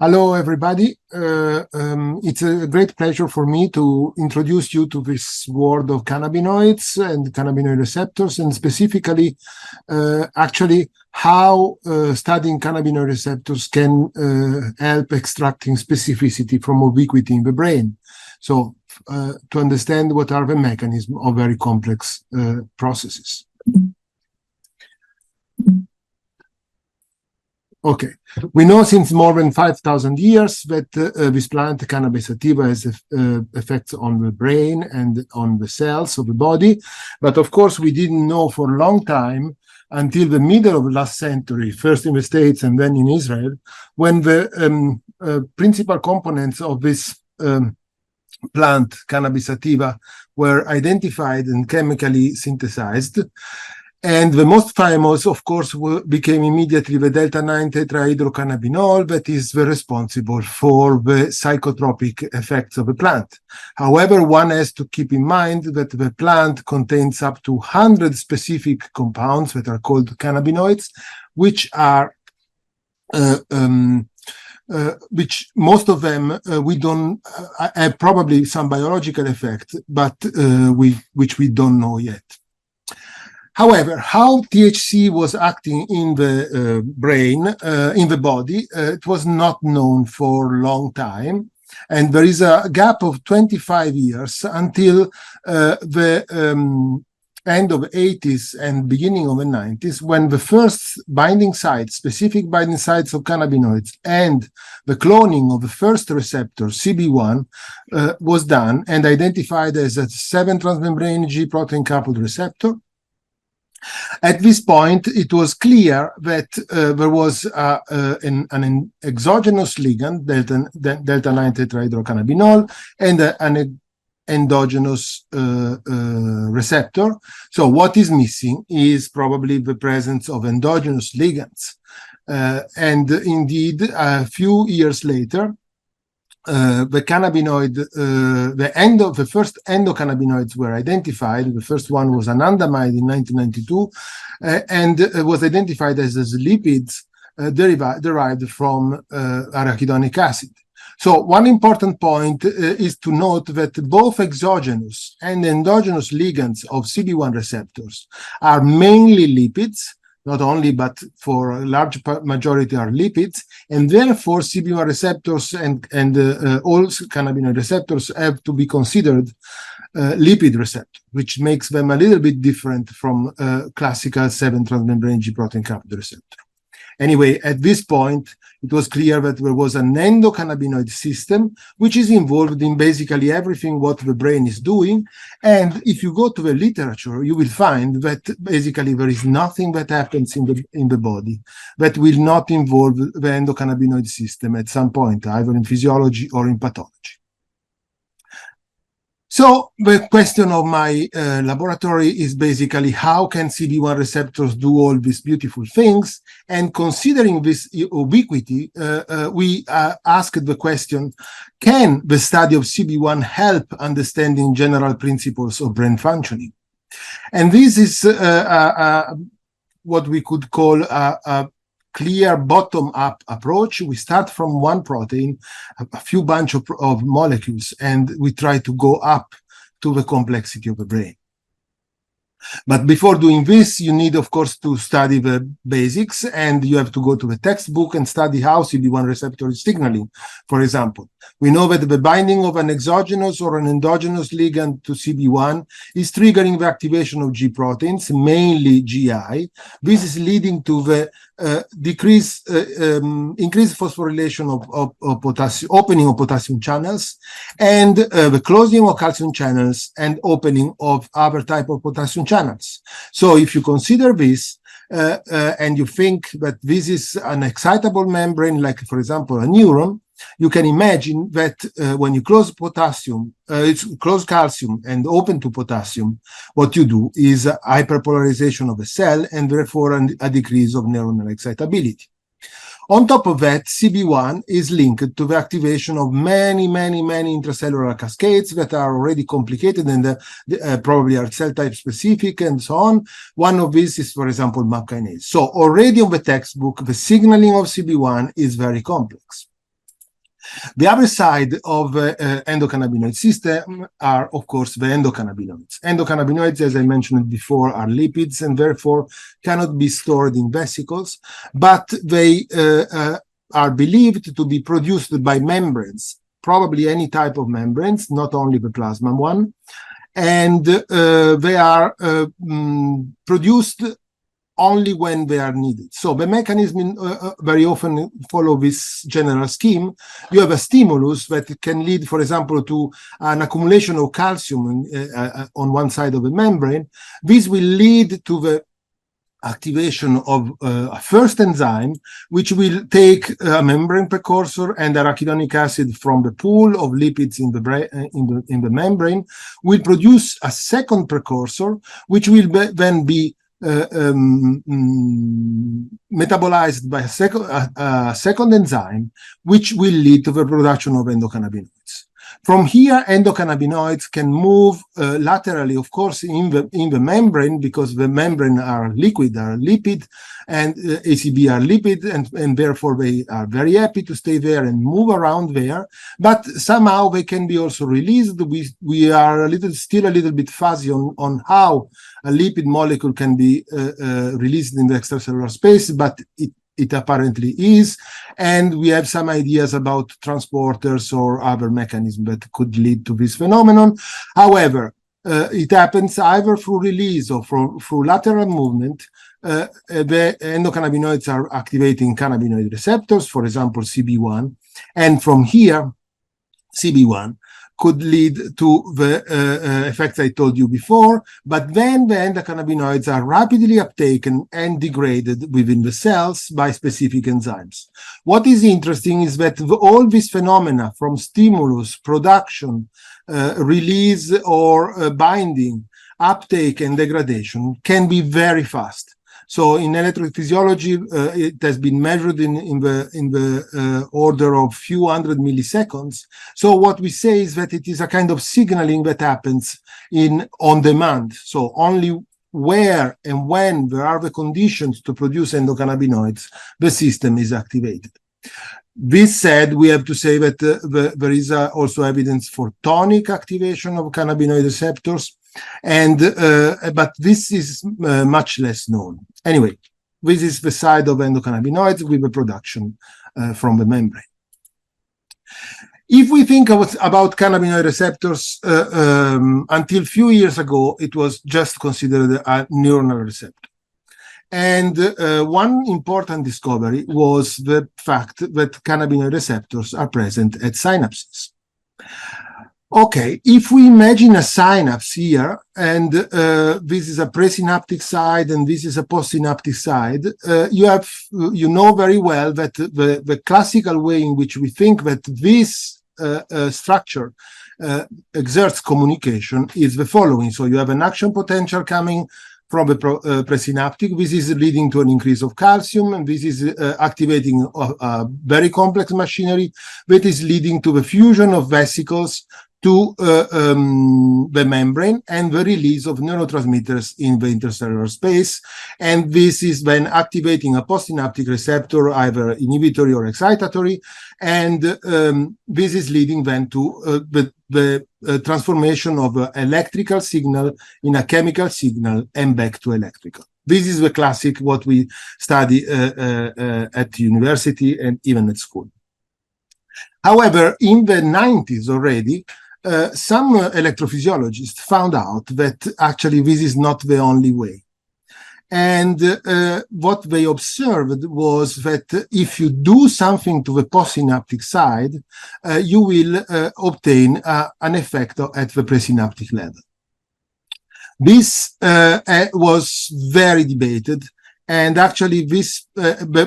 Hello, everybody. It's a great pleasure for me to introduce you to this world of cannabinoids and cannabinoid receptors, and specifically, actually, how studying cannabinoid receptors can help extracting specificity from ubiquity in the brain. So, to understand what are the mechanisms of very complex processes. Okay, we know since more than 5,000 years that this plant, Cannabis sativa, has effects on the brain and on the cells of the body. But of course, we didn't know for a long time until the middle of the last century, first in the States and then in Israel, when the principal components of this plant, Cannabis sativa, were identified and chemically synthesized. And the most famous, of course, became immediately the delta-9 tetrahydrocannabinol that is responsible for the psychotropic effects of the plant. However, one has to keep in mind that the plant contains up to 100 specific compounds that are called cannabinoids, which are which most of them we don't have probably some biological effect, but which we don't know yet. However, how THC was acting in the brain, in the body, it was not known for a long time. And there is a gap of 25 years until the end of the 80s and beginning of the 90s, when the first binding sites, specific binding sites of cannabinoids, and the cloning of the first receptor, CB1, was done and identified as a 7-transmembrane G protein coupled receptor. At this point, it was clear that there was an exogenous ligand, delta-9 tetrahydrocannabinol, and an endogenous receptor. So what is missing is probably the presence of endogenous ligands. And indeed, a few years later, the cannabinoid, the first endocannabinoids were identified. The first one was anandamide in 1992, and was identified as lipids derived from arachidonic acid. So one important point is to note that both exogenous and endogenous ligands of CB1 receptors are mainly lipids, not only, but for a large majority are lipids, and therefore CB1 receptors and all cannabinoid receptors have to be considered lipid receptors, which makes them a little bit different from classical 7-transmembrane G protein coupled receptor. Anyway, at this point, it was clear that there was an endocannabinoid system, which is involved in basically everything what the brain is doing. And if you go to the literature, you will find that basically there is nothing that happens in the body that will not involve the endocannabinoid system at some point, either in physiology or in pathology. So the question of my laboratory is basically how can CB1 receptors do all these beautiful things? And considering this ubiquity, we asked the question, can the study of CB1 help understanding general principles of brain functioning? And this is what we could call a clear bottom-up approach. We start from one protein, a few bunch of molecules, and we try to go up to the complexity of the brain. But before doing this, you need, of course, to study the basics, and you have to go to the textbook and study how CB1 receptor is signaling. For example, we know that the binding of an exogenous or an endogenous ligand to CB1 is triggering the activation of G proteins, mainly GI. This is leading to the increased phosphorylation of potassium, opening of potassium channels, and the closing of calcium channels and opening of other type of potassium channels. So if you consider this and you think that this is an excitable membrane, like for example a neuron, you can imagine that when you close potassium, close calcium and open to potassium, what you do is a hyperpolarization of a cell and therefore a decrease of neuronal excitability. On top of that, CB1 is linked to the activation of many intracellular cascades that are already complicated and probably are cell type specific and so on. One of these is, for example, MAP kinase. So already on the textbook, the signaling of CB1 is very complex. The other side of endocannabinoid system are, of course, the endocannabinoids. Endocannabinoids, as I mentioned before, are lipids and therefore cannot be stored in vesicles, but they are believed to be produced by membranes, probably any type of membranes, not only the plasma one, and they are produced only when they are needed. So the mechanism very often follow this general scheme. You have a stimulus that can lead, for example, to an accumulation of calcium on one side of the membrane. This will lead to the activation of a first enzyme, which will take a membrane precursor and arachidonic acid from the pool of lipids in the membrane, will produce a second precursor, which will then be metabolized by a second enzyme, which will lead to the production of endocannabinoids. From here, endocannabinoids can move laterally, of course, in the membrane, because the membrane are liquid, are lipid, and ACB are lipid, and therefore they are very happy to stay there and move around there. But somehow they can be also released. We are still a little bit fuzzy on how a lipid molecule can be released in the extracellular space, but it apparently is, and we have some ideas about transporters or other mechanisms that could lead to this phenomenon. However, it happens either through release or through lateral movement. The endocannabinoids are activating cannabinoid receptors, for example, CB1, and from here, CB1 could lead to the effects I told you before, but then the endocannabinoids are rapidly uptaken and degraded within the cells by specific enzymes. What is interesting is that all these phenomena, from stimulus, production, release, or binding, uptake, and degradation, can be very fast. So in electrophysiology, it has been measured in the order of few hundred milliseconds. So what we say is that it is a kind of signaling that happens on demand. So only where and when there are the conditions to produce endocannabinoids, the system is activated. This said, we have to say that there is also evidence for tonic activation of cannabinoid receptors, but this is much less known. Anyway, this is the side of endocannabinoids with the production from the membrane. If we think about cannabinoid receptors, until a few years ago, it was just considered a neuronal receptor. And one important discovery was the fact that cannabinoid receptors are present at synapses. Okay, if we imagine a synapse here, and this is a presynaptic side and this is a postsynaptic side, you know very well that the classical way in which we think that this structure exerts communication is the following. So you have an action potential coming from the presynaptic. This is leading to an increase of calcium, and this is activating a very complex machinery that is leading to the fusion of vesicles to the membrane and the release of neurotransmitters in the intercellular space. And this is then activating a postsynaptic receptor, either inhibitory or excitatory. And this is leading then to the transformation of electrical signal in a chemical signal and back to electrical. This is the classic, what we study at university and even at school. However, in the 90s already, some electrophysiologists found out that actually this is not the only way. And what they observed was that if you do something to the postsynaptic side, you will obtain an effect at the presynaptic level. This was very debated, and actually this,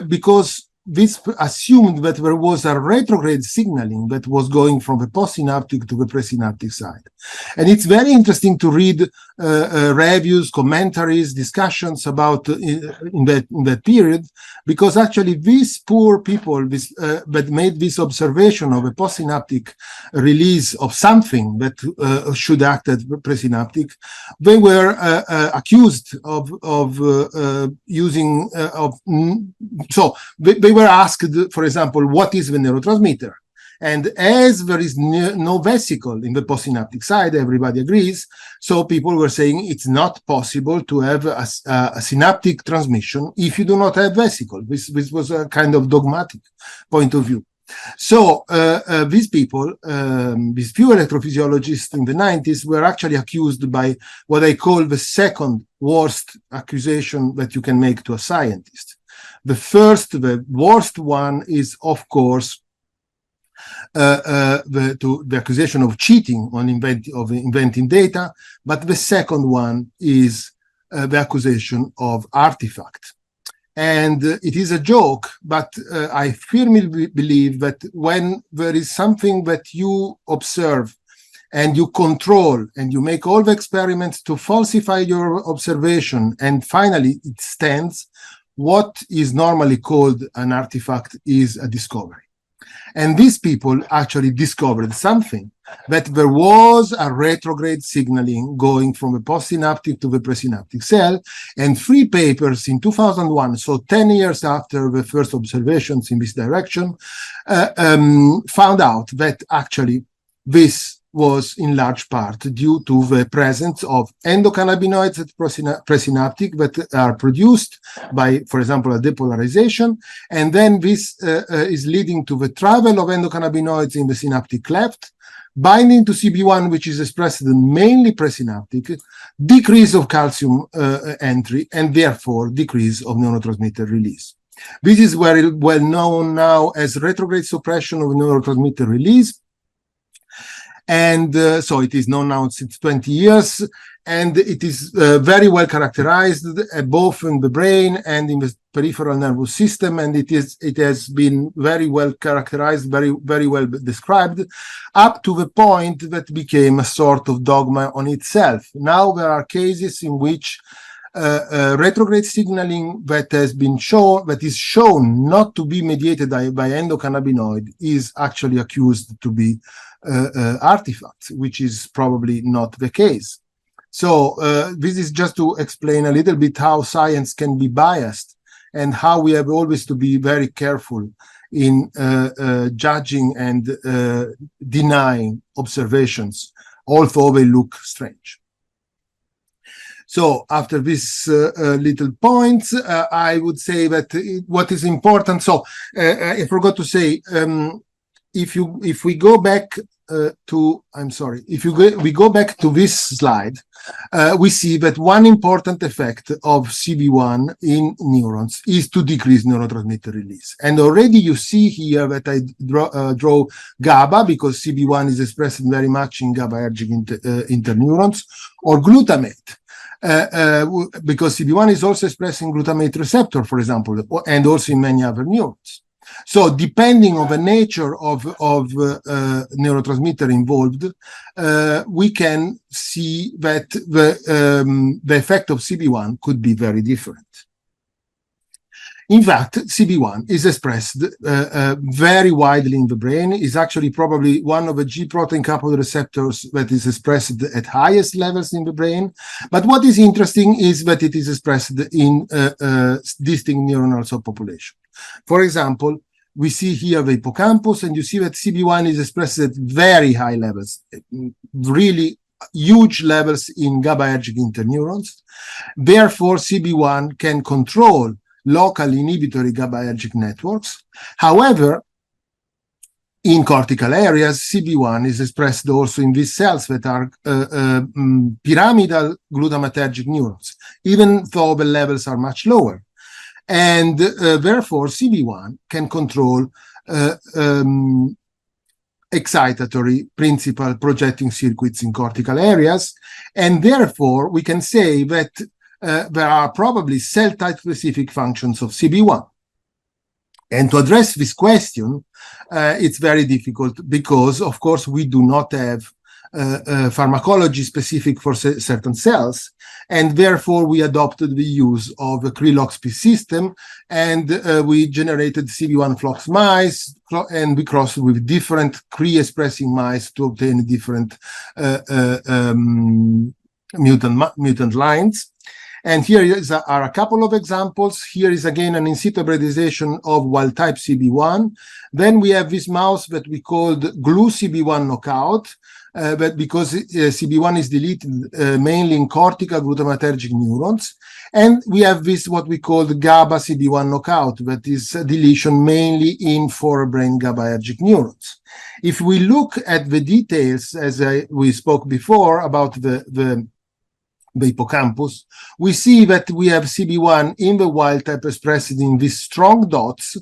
because this assumed that there was a retrograde signaling that was going from the postsynaptic to the presynaptic side. And it's very interesting to read reviews, commentaries, discussions about in that period, because actually these poor people that made this observation of a postsynaptic release of something that should act as presynaptic, they were accused of using so they were asked, for example, what is the neurotransmitter? And as there is no vesicle in the postsynaptic side, everybody agrees. So people were saying it's not possible to have a synaptic transmission if you do not have vesicle. This was a kind of dogmatic point of view. So these people, these few electrophysiologists in the 90s were actually accused by what I call the second worst accusation that you can make to a scientist. The worst one is, of course, the accusation of cheating on inventing data, but the second one is the accusation of artifact. And it is a joke, but I firmly believe that when there is something that you observe and you control and you make all the experiments to falsify your observation, and finally it stands, what is normally called an artifact is a discovery. And these people actually discovered something, that there was a retrograde signaling going from the postsynaptic to the presynaptic cell, and 3 papers in 2001, so 10 years after the first observations in this direction, found out that actually this was in large part due to the presence of endocannabinoids at presynaptic that are produced by, for example, a depolarization, and then this is leading to the travel of endocannabinoids in the synaptic cleft, binding to CB1, which is expressed in mainly presynaptic, decrease of calcium entry, and therefore decrease of neurotransmitter release. This is very well known now as retrograde suppression of neurotransmitter release. And so it is known now since 20 years, and it is very well characterized both in the brain and in the peripheral nervous system, and it has been very well characterized, very well described, up to the point that became a sort of dogma on itself. Now there are cases in which retrograde signaling that is shown not to be mediated by endocannabinoid is actually accused to be artifacts, which is probably not the case. So this is just to explain a little bit how science can be biased and how we have always to be very careful in judging and denying observations, although they look strange. So after this little points, I would say that what is important. So I forgot to say, if we go back we go back to this slide, we see that one important effect of CB1 in neurons is to decrease neurotransmitter release. And already you see here that I draw GABA, because CB1 is expressed very much in GABAergic interneurons, or glutamate. Because CB1 is also expressed in glutamate receptor, for example, and also in many other neurons. So depending on the nature of neurotransmitter involved, we can see that the effect of CB1 could be very different. In fact, CB1 is expressed very widely in the brain, is actually probably one of the G protein coupled receptors that is expressed at highest levels in the brain. But what is interesting is that it is expressed in distinct neuronal subpopulation. For example, we see here the hippocampus, and you see that CB1 is expressed at very high levels, really huge levels in GABAergic interneurons. Therefore, CB1 can control local inhibitory GABAergic networks. However, in cortical areas, CB1 is expressed also in these cells that are pyramidal glutamatergic neurons, even though the levels are much lower. And therefore, CB1 can control excitatory principal projecting circuits in cortical areas. And therefore, we can say that there are probably cell-type specific functions of CB1. And to address this question, it's very difficult because, of course, we do not have pharmacology specific for certain cells, and therefore we adopted the use of a Cre-Loxp system, and we generated CB1 flox mice, and we crossed with different Cre-expressing mice to obtain different mutant lines. And here are a couple of examples. Here is again an in situ hybridization of wild type CB1. Then we have this mouse that we called glue CB1 knockout, but because CB1 is deleted mainly in cortical glutamatergic neurons. And we have this what we call the GABA CB1 knockout, that is deletion mainly in forebrain GABAergic neurons. If we look at the details, as we spoke before about the hippocampus, we see that we have CB1 in the wild type expressed in these strong dots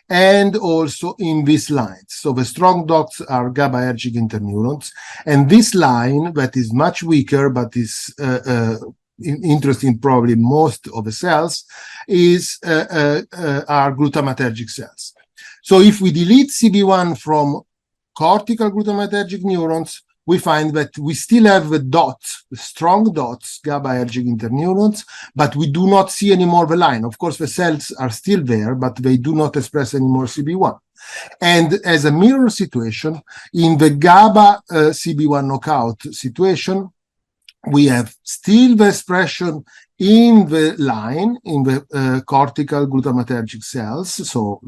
and also in these lines. So the strong dots are GABAergic interneurons, and this line that is much weaker but is interesting probably most of the cells is are glutamatergic cells. So if we delete CB1 from cortical glutamatergic neurons, we find that we still have the dots, the strong dots, GABAergic interneurons, but we do not see anymore the line. Of course, the cells are still there, but they do not express anymore CB1. And as a mirror situation, in the GABA CB1 knockout situation, we have still the expression in the line, in the cortical glutamatergic cells, so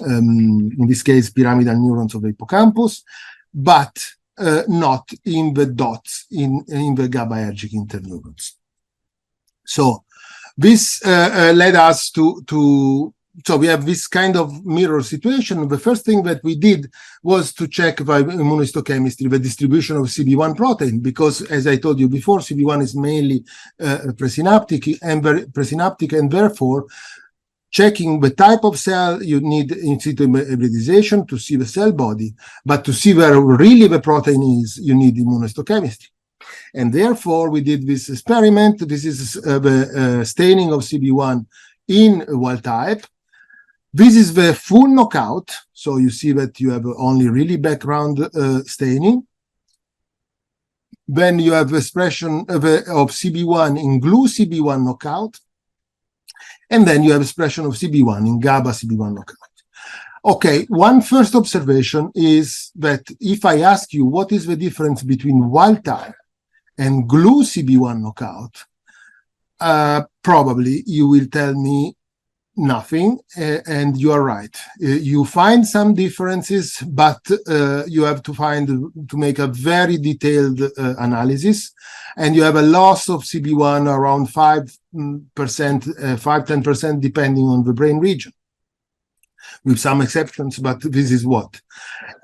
in this case, pyramidal neurons of the hippocampus, but not in the dots in the GABAergic interneurons. So this led us so we have this kind of mirror situation. The first thing that we did was to check by immunohistochemistry the distribution of CB1 protein, because as I told you before, CB1 is mainly presynaptic and therefore checking the type of cell you need in situ hybridization to see the cell body, but to see where really the protein is, you need immunohistochemistry. And therefore, we did this experiment. This is the staining of CB1 in wild type. This is the full knockout. So you see that you have only really background staining. Then you have expression of CB1 in glue CB1 knockout. And then you have expression of CB1 in GABA CB1 knockout. Okay, one first observation is that if I ask you what is the difference between wild type and glue CB1 knockout, probably you will tell me nothing, and you are right. You find some differences, but you have to make a very detailed analysis, and you have a loss of CB1 around 5%, 5-10%, depending on the brain region, with some exceptions, but this is what.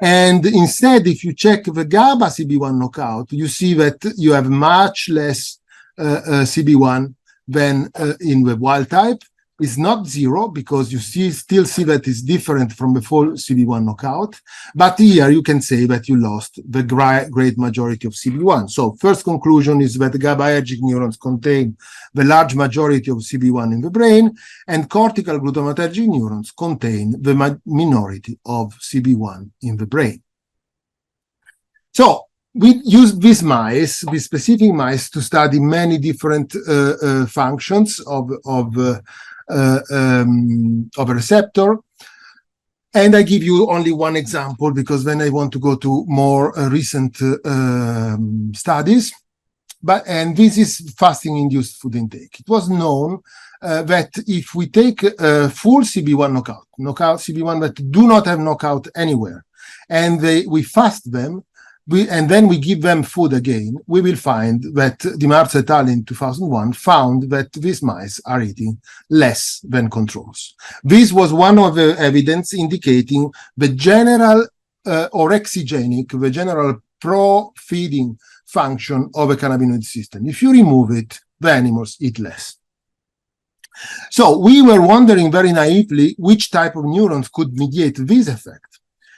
And instead, if you check the GABA CB1 knockout, you see that you have much less CB1 than in the wild type. It's not zero, because you still see that it's different from the full CB1 knockout. But here you can say that you lost the great majority of CB1. So first conclusion is that GABAergic neurons contain the large majority of CB1 in the brain, and cortical glutamatergic neurons contain the minority of CB1 in the brain. So we used these specific mice, to study many different functions of a receptor. And I give you only one example, because then I want to go to more recent studies. And this is fasting-induced food intake. It was known that if we take full CB1 knockout CB1 that do not have knockout anywhere, and we fast them, and then we give them food again, we will find that Dimarza et al. In 2001 found that these mice are eating less than controls. This was one of the evidence indicating the general orexigenic, the general pro-feeding function of a cannabinoid system. If you remove it, the animals eat less. So we were wondering very naively which type of neurons could mediate this effect.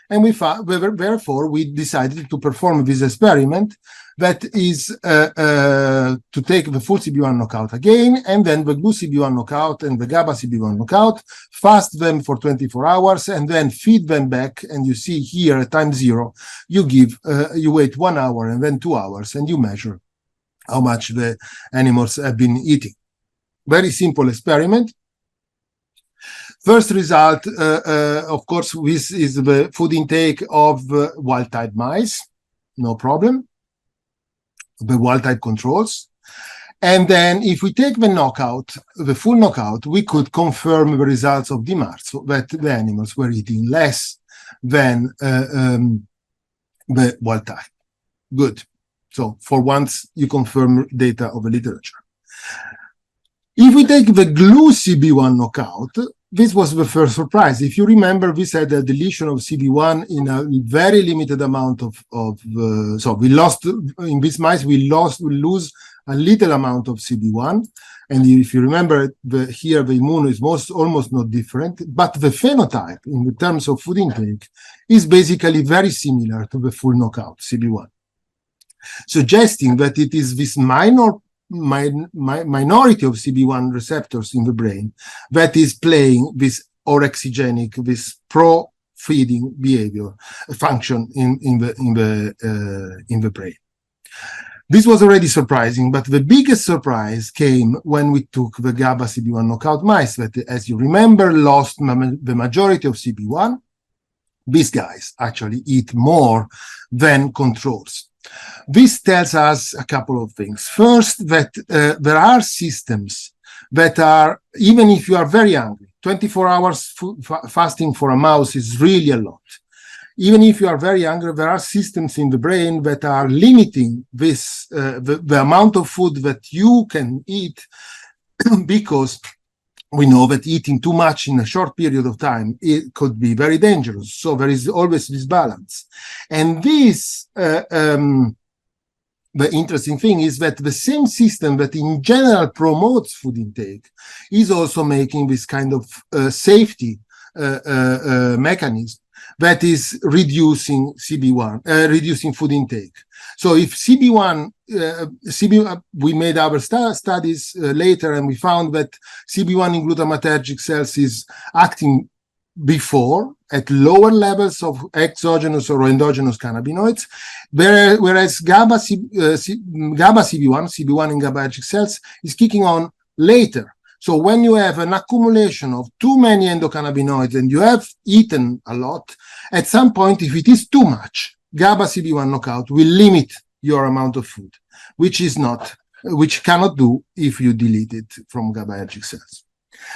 And therefore, we decided to perform this experiment, that is to take the full CB1 knockout again, and then the glue CB1 knockout and the GABA CB1 knockout, fast them for 24 hours, and then feed them back. And you see here at time 0, you wait 1 hour and then 2 hours, and you measure how much the animals have been eating. Very simple experiment. First result, of course, this is the food intake of wild-type mice, no problem. The wild-type controls. And then if we take the knockout, the full knockout, we could confirm the results of DMARD, so that the animals were eating less than the wild type. Good. So for once, you confirm data of the literature. If we take the glue CB1 knockout, this was the first surprise. If you remember, we said a deletion of CB1 in a very limited amount so we lost, in these mice, we lose a little amount of CB1. And if you remember, here the immune is almost not different, but the phenotype in terms of food intake is basically very similar to the full knockout CB1, suggesting that it is this minority of CB1 receptors in the brain that is playing this orexigenic, this pro-feeding behavior function in the brain. This was already surprising, but the biggest surprise came when we took the GABA CB1 knockout mice that, as you remember, lost the majority of CB1. These guys actually eat more than controls. This tells us a couple of things. First, that there are systems that are, even if you are very hungry, 24 hours fasting for a mouse is really a lot. Even if you are very hungry, there are systems in the brain that are limiting this, the amount of food that you can eat, because we know that eating too much in a short period of time, it could be very dangerous. So there is always this balance. And this, the interesting thing is that the same system that in general promotes food intake is also making this kind of safety mechanism that is reducing CB1, reducing food intake. So if CB1, we made our studies later, and we found that CB1 in glutamatergic cells is acting before at lower levels of exogenous or endogenous cannabinoids, whereas GABA CB1, CB1 in GABAergic cells, is kicking on later. So when you have an accumulation of too many endocannabinoids and you have eaten a lot, at some point, if it is too much, GABA CB1 knockout will limit your amount of food, which cannot do if you delete it from GABAergic cells.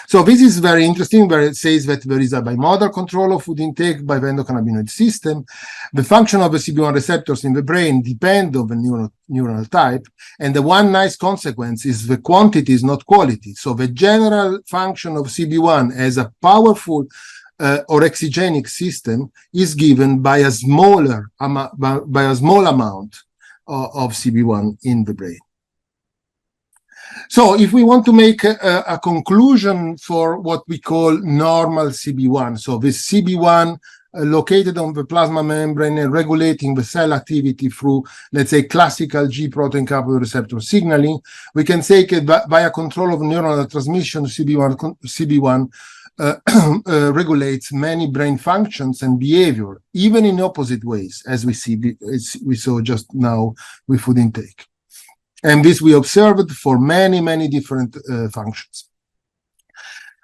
So this is very interesting, where it says that there is a bimodal control of food intake by the endocannabinoid system. The function of the CB1 receptors in the brain depend on the neural type. And the one nice consequence is the quantity is not quality. So the general function of CB1 as a powerful orexigenic system is given by a small amount of CB1 in the brain. So if we want to make a conclusion for what we call normal CB1, so this CB1 located on the plasma membrane and regulating the cell activity through, let's say, classical G protein coupled receptor signaling, we can say that via control of neuronal transmission, CB1 regulates many brain functions and behavior, even in opposite ways, as we saw just now with food intake. And this we observed for many, many different functions.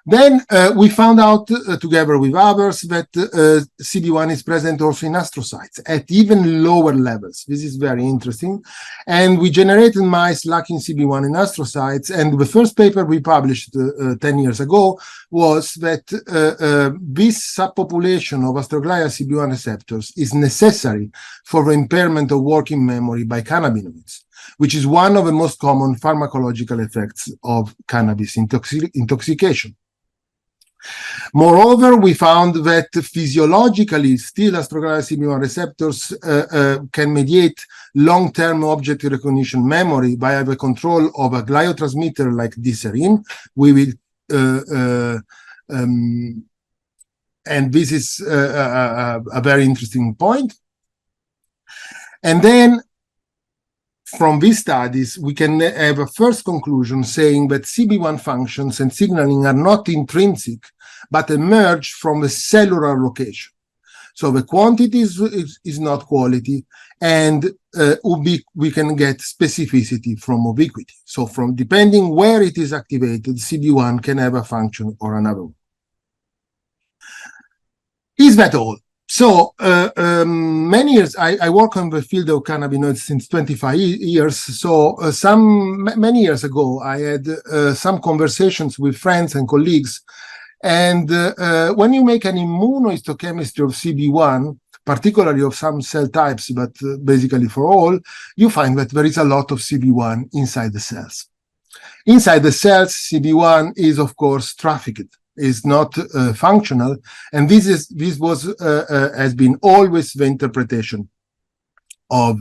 Then we found out, together with others, that CB1 is present also in astrocytes at even lower levels. This is very interesting. And we generated mice lacking CB1 in astrocytes. And the first paper we published 10 years ago was that this subpopulation of astroglia CB1 receptors is necessary for the impairment of working memory by cannabinoids, which is one of the most common pharmacological effects of cannabis intoxication. Moreover, we found that physiologically still astroglia CB1 receptors can mediate long-term object recognition memory via the control of a gliotransmitter like diserin. We will, and this is a very interesting point. And then from these studies, we can have a first conclusion saying that CB1 functions and signaling are not intrinsic, but emerge from the cellular location. So the quantity is not quality, and we can get specificity from ubiquity. So from depending where it is activated, CB1 can have a function or another one. Is that all? So many years, I work on the field of cannabinoids since 25 years. So many years ago, I had some conversations with friends and colleagues. And when you make an immunohistochemistry of CB1, particularly of some cell types, but basically for all, you find that there is a lot of CB1 inside the cells. Inside the cells, CB1 is, of course, trafficked, is not functional, and this has been always the interpretation of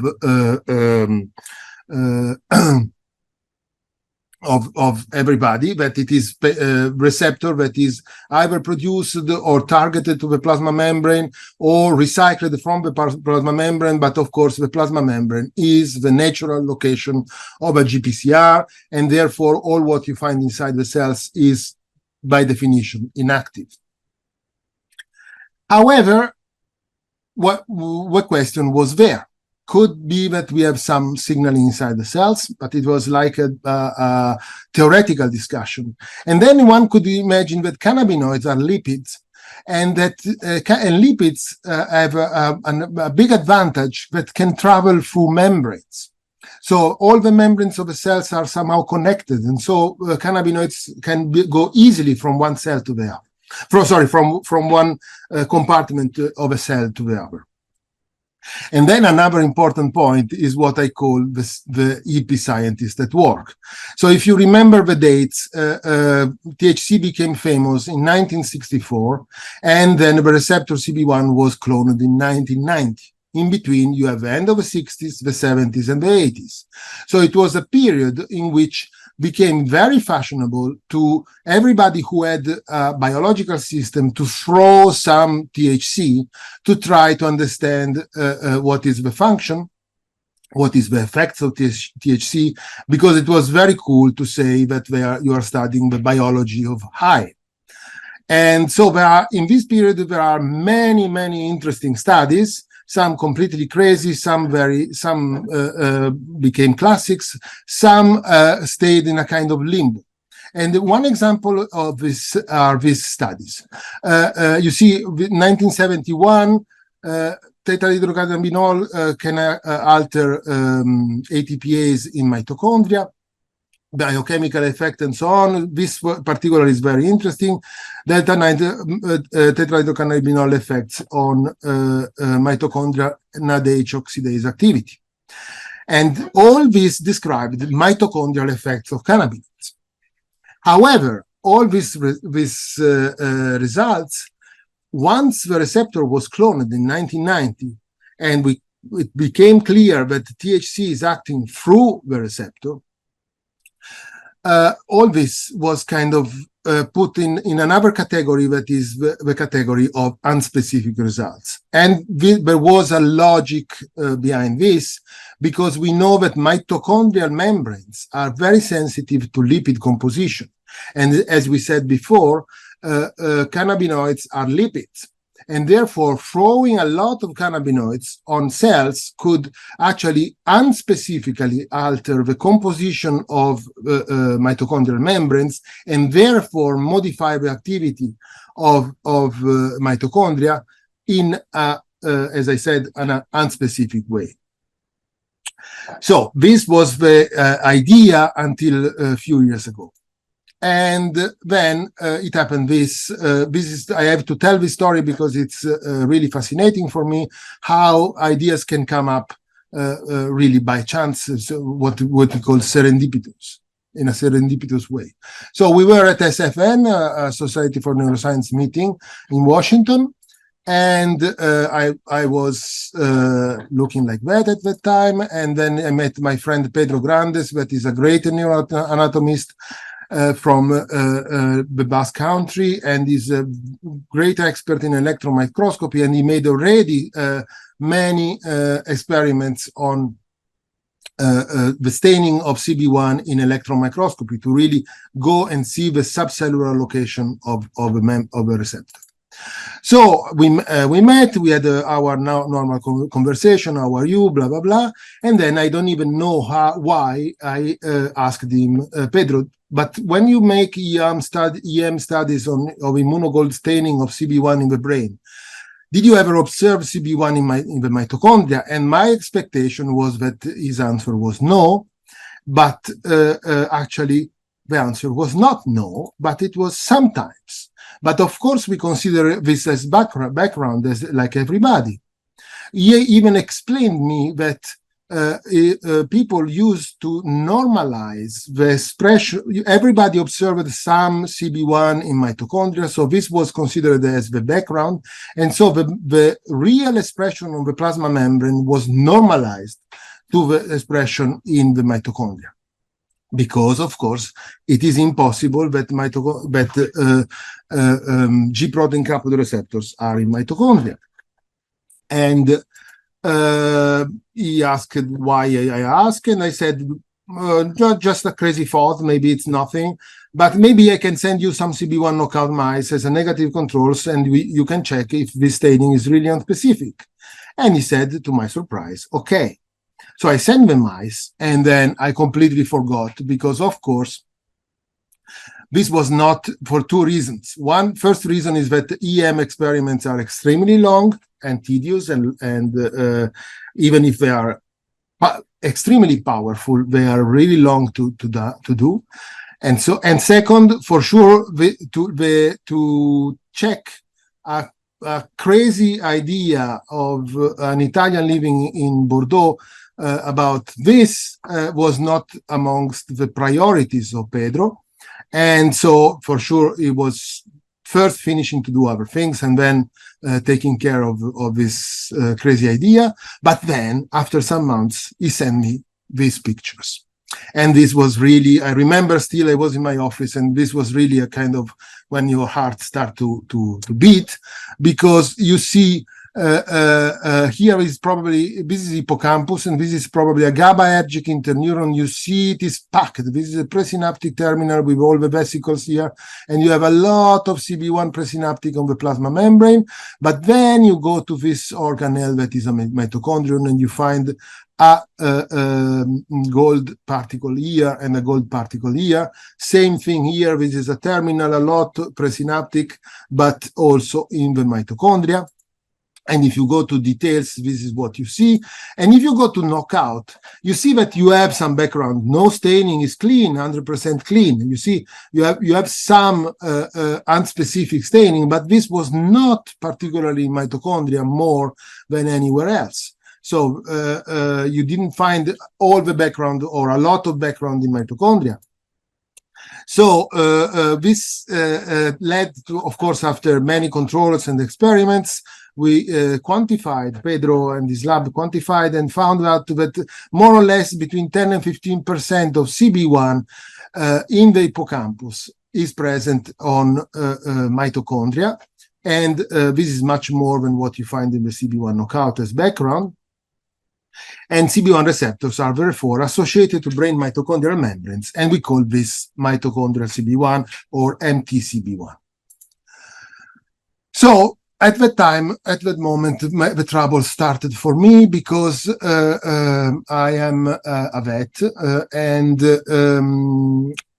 everybody, that it is a receptor that is either produced or targeted to the plasma membrane or recycled from the plasma membrane. But of course, the plasma membrane is the natural location of a GPCR, and therefore all what you find inside the cells is by definition inactive. However, what question was there? Could be that we have some signaling inside the cells, but it was like a theoretical discussion. And then one could imagine that cannabinoids are lipids, and that and lipids have a big advantage that can travel through membranes. So all the membranes of the cells are somehow connected, and so cannabinoids can go easily from one cell to the other. From one compartment of a cell to the other. And then another important point is what I call the EP scientists at work. So if you remember the dates, THC became famous in 1964, and then the receptor CB1 was cloned in 1990. In between, you have the end of the 60s, the 70s, and the 80s. So it was a period in which became very fashionable to everybody who had a biological system to throw some THC to try to understand what is the function, what is the effects of THC, because it was very cool to say that you are studying the biology of high. And so in this period, there are many, many interesting studies. Some completely crazy, some became classics, some stayed in a kind of limbo. And one example of this are these studies. You see, 1971, tetrahydrocannabinol can alter ATPase in mitochondria, biochemical effect and so on. This particular is very interesting. Tetrahydrocannabinol effects on mitochondria NADH oxidase activity. And all this described mitochondrial effects of cannabinoids. However, all these results, once the receptor was cloned in 1990, and it became clear that THC is acting through the receptor, all this was kind of put in another category, that is the category of unspecific results. And there was a logic behind this, because we know that mitochondrial membranes are very sensitive to lipid composition. And as we said before, cannabinoids are lipids. And therefore, throwing a lot of cannabinoids on cells could actually unspecifically alter the composition of mitochondrial membranes, and therefore modify the activity of mitochondria in, as I said, an unspecific way. So this was the idea until a few years ago. And then it happened I have to tell this story because it's really fascinating for me, how ideas can come up really by chance, so what we call serendipitous, in a serendipitous way. So we were at SFN, a Society for Neuroscience meeting in Washington, and I was looking like that at that time, and then I met my friend Pedro Grandes, that is a great neuroanatomist, from the Basque Country, and is a great expert in electron microscopy, and he made already many experiments on the staining of CB1 in electron microscopy to really go and see the subcellular location of a receptor. So we met, we had our normal conversation, how are you, blah, blah, blah. And then I don't even know why I asked him, Pedro, but when you make EM studies of immunogold staining of CB1 in the brain, did you ever observe CB1 in the mitochondria? And my expectation was that his answer was no, but actually the answer was not no, but it was sometimes. But of course, we consider this as background as like everybody. He even explained me that people used to normalize the expression. Everybody observed some CB1 in mitochondria, so this was considered as the background. And so the real expression on the plasma membrane was normalized to the expression in the mitochondria. Because, of course, it is impossible that G protein coupled receptors are in mitochondria. And he asked why I asked, and I said, just a crazy thought, maybe it's nothing, but maybe I can send you some CB1 knockout mice as a negative controls, and you can check if this staining is really unspecific. And he said, to my surprise, okay. So I sent the mice, and then I completely forgot, because, of course, this was not for two reasons. First reason is that EM experiments are extremely long and tedious, and even if they are extremely powerful, they are really long to do. And so, and second, for sure, to check a crazy idea of an Italian living in Bordeaux about this was not amongst the priorities of Pedro. And so for sure he was first finishing to do other things and then taking care of this crazy idea. But then after some months, he sent me these pictures. And this was really, I remember still I was in my office, and this was really a kind of when your heart starts to beat, because you see here is probably, this is hippocampus, and this is probably a GABAergic interneuron. You see it is packed. This is a presynaptic terminal with all the vesicles here, and you have a lot of CB1 presynaptic on the plasma membrane. But then you go to this organelle that is a mitochondrion, and you find a gold particle here and a gold particle here. Same thing here. This is a terminal, a lot presynaptic, but also in the mitochondria. And if you go to details, this is what you see. And if you go to knockout, you see that you have some background. No staining is clean, 100% clean. You see, you have some unspecific staining, but this was not particularly in mitochondria more than anywhere else. So you didn't find all the background or a lot of background in mitochondria. So this led to, of course, after many controls and experiments, we quantified, Pedro and his lab quantified and found out that more or less between 10 and 15% of CB1 in the hippocampus is present on mitochondria. And this is much more than what you find in the CB1 knockout as background. And CB1 receptors are therefore associated to brain mitochondrial membranes, and we call this mitochondrial CB1 or MTCB1. So at that time, at that moment, the trouble started for me, because I am a vet, and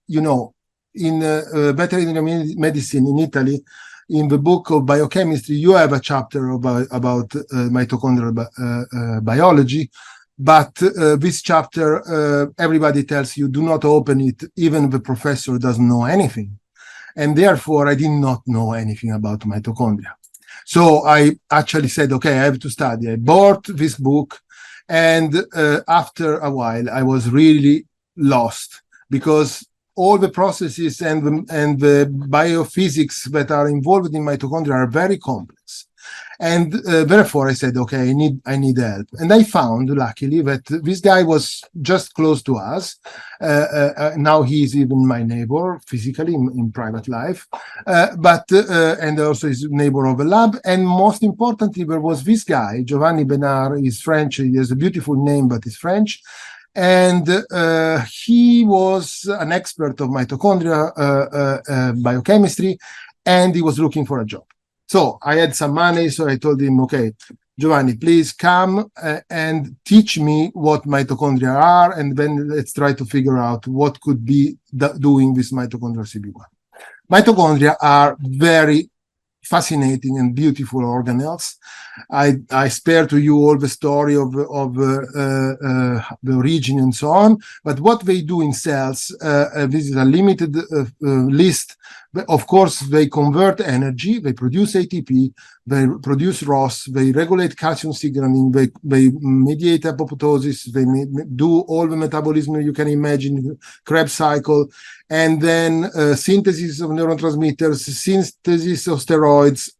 you know, in veterinary medicine in Italy, in the book of biochemistry, you have a chapter about mitochondrial biology, but this chapter, everybody tells you, do not open it, even the professor doesn't know anything. And therefore, I did not know anything about mitochondria. So I actually said, okay, I have to study. I bought this book, and after a while, I was really lost, because all the processes and the biophysics that are involved in mitochondria are very complex. And therefore I said, okay, I need help. And I found, luckily, that this guy was just close to us. Now he's even my neighbor physically in private life, and also is neighbor of the lab. And most importantly, there was this guy, Giovanni Benard. He's French. He has a beautiful name, but he's French. And he was an expert of mitochondria biochemistry, and he was looking for a job. So I had some money, so I told him, okay, Giovanni, please come and teach me what mitochondria are, and then let's try to figure out what could be doing this mitochondrial CB1. Mitochondria are very fascinating and beautiful organelles. I spare to you all the story of the origin and so on, but what they do in cells, this is a limited list. Of course, they convert energy, they produce ATP, they produce ROS, they regulate calcium signaling, they mediate apoptosis, they do all the metabolism you can imagine, Krebs cycle, and then synthesis of neurotransmitters, synthesis of steroids,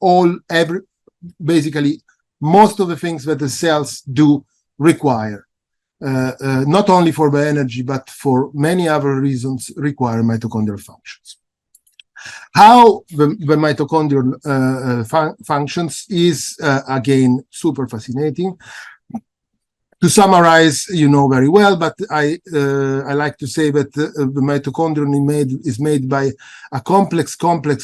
basically most of the things that the cells do require, not only for the energy, but for many other reasons require mitochondrial functions. How the mitochondrial functions is, again, super fascinating. To summarize, you know very well, but I like to say that the mitochondrion is made by a complex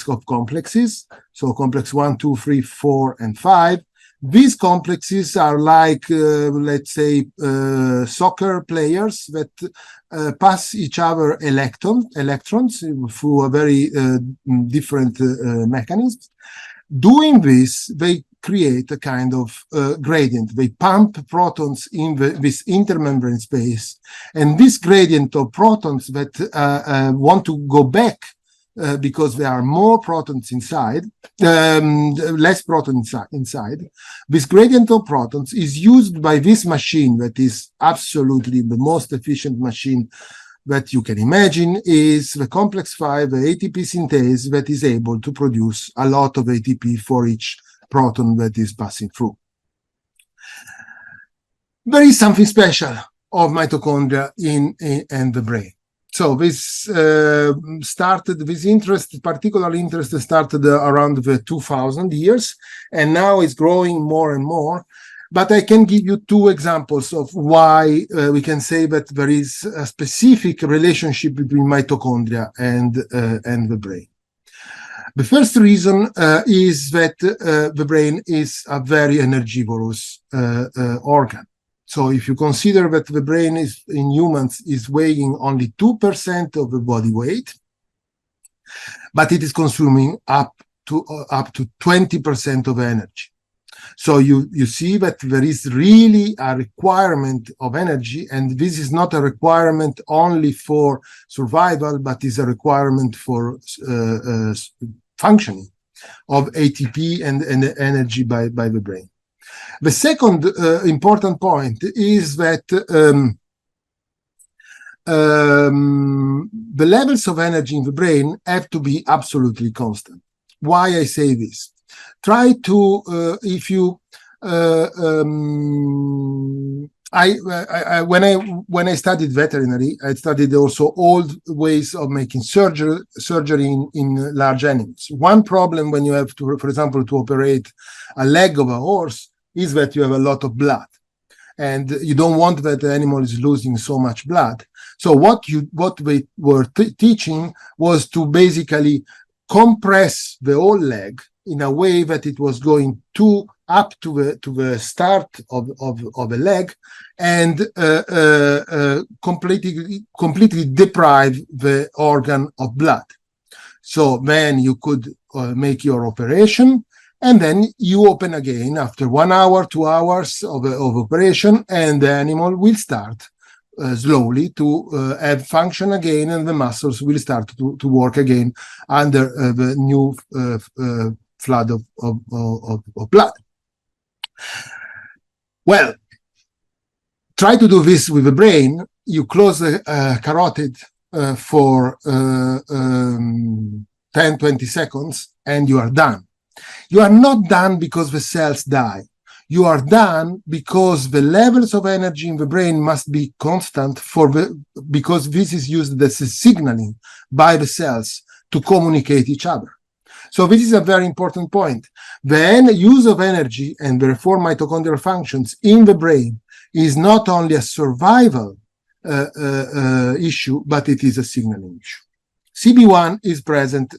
of complexes. So complex 1, 2, 3, 4, and 5. These complexes are like, let's say, soccer players that pass each other electrons through a very different mechanisms. Doing this, they create a kind of gradient. They pump protons in this intermembrane space, and this gradient of protons that want to go back because there are more protons inside, less protons inside. This gradient of protons is used by this machine that is absolutely the most efficient machine that you can imagine, is the complex 5, the ATP synthase that is able to produce a lot of ATP for each proton that is passing through. There is something special of mitochondria in the brain. So this particular interest started around the 2000 years, and now it's growing more and more. But I can give you two examples of why we can say that there is a specific relationship between mitochondria and the brain. The first reason is that the brain is a very energivorous organ. So if you consider that the brain in humans is weighing only 2% of the body weight, but it is consuming up to 20% of energy. So you see that there is really a requirement of energy, and this is not a requirement only for survival, but is a requirement for functioning of ATP and energy by the brain. The second important point is that the levels of energy in the brain have to be absolutely constant. Why I say this? Try to, if you, when I studied veterinary, I studied also old ways of making surgery in large animals. One problem when you have to, for example, to operate a leg of a horse is that you have a lot of blood, and you don't want that the animal is losing so much blood. So what we were teaching was to basically compress the whole leg in a way that it was going up to the start of a leg, and completely deprive the organ of blood. So then you could make your operation, and then you open again after 1 hour, 2 hours of operation, and the animal will start slowly to have function again, and the muscles will start to work again under the new flood of blood. Well, try to do this with the brain. You close the carotid for 10-20 seconds, and you are done. You are not done because the cells die. You are done because the levels of energy in the brain must be constant because this is used as a signaling by the cells to communicate each other. So this is a very important point. The use of energy and therefore mitochondrial functions in the brain is not only a survival issue, but it is a signaling issue. CB1 is present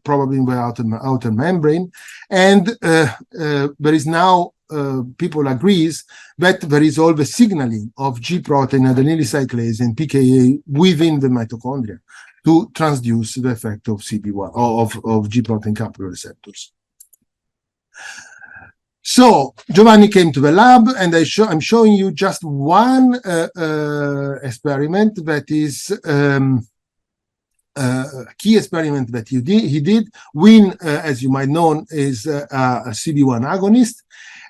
probably in the outer membrane, and there is now people agrees that there is all the signaling of G protein, adenylyl cyclase, and pKa within the mitochondria to transduce the effect of CB1 of G protein coupled receptors. So Giovanni came to the lab, and I'm showing you just one experiment that is key experiment that he did. Win, as you might know, is a CB1 agonist,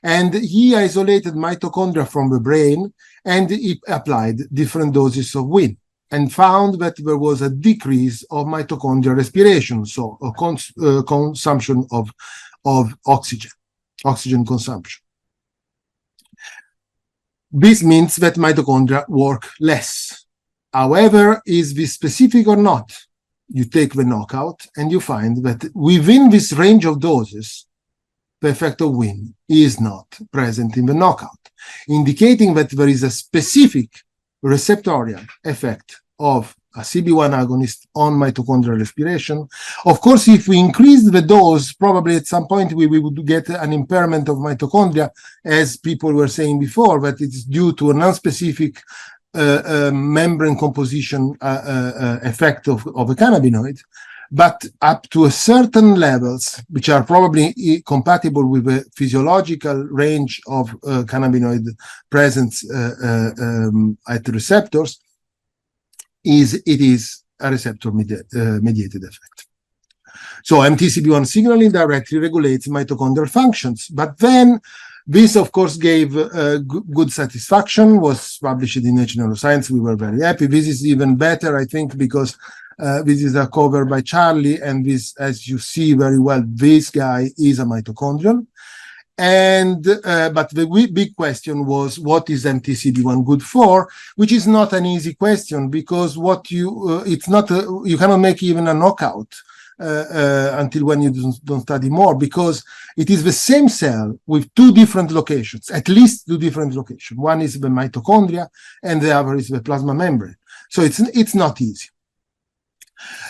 and he isolated mitochondria from the brain, and he applied different doses of Win, and found that there was a decrease of mitochondrial respiration, so a consumption of oxygen consumption. This means that mitochondria work less. However, is this specific or not? You take the knockout and you find that within this range of doses, the effect of Win is not present in the knockout, indicating that there is a specific receptorial effect of a CB1 agonist on mitochondrial respiration. Of course, if we increase the dose, probably at some point we would get an impairment of mitochondria, as people were saying before, that it's due to a non-specific membrane composition effect of a cannabinoid. But up to a certain levels, which are probably compatible with the physiological range of cannabinoid presence at the receptors, it is a receptor mediated effect. So MTCB1 signaling directly regulates mitochondrial functions, but then this, of course, gave good satisfaction, was published in Nature Neuroscience. We were very happy. This is even better, I think, because this is a cover by Charlie, and this, as you see very well, this guy is a mitochondrial. And but the big question was, what is MTCB1 good for? Which is not an easy question, because what you you cannot make even a knockout until when you don't study more, because it is the same cell with two different locations, at least two different locations. One is the mitochondria, and the other is the plasma membrane. So it's not easy.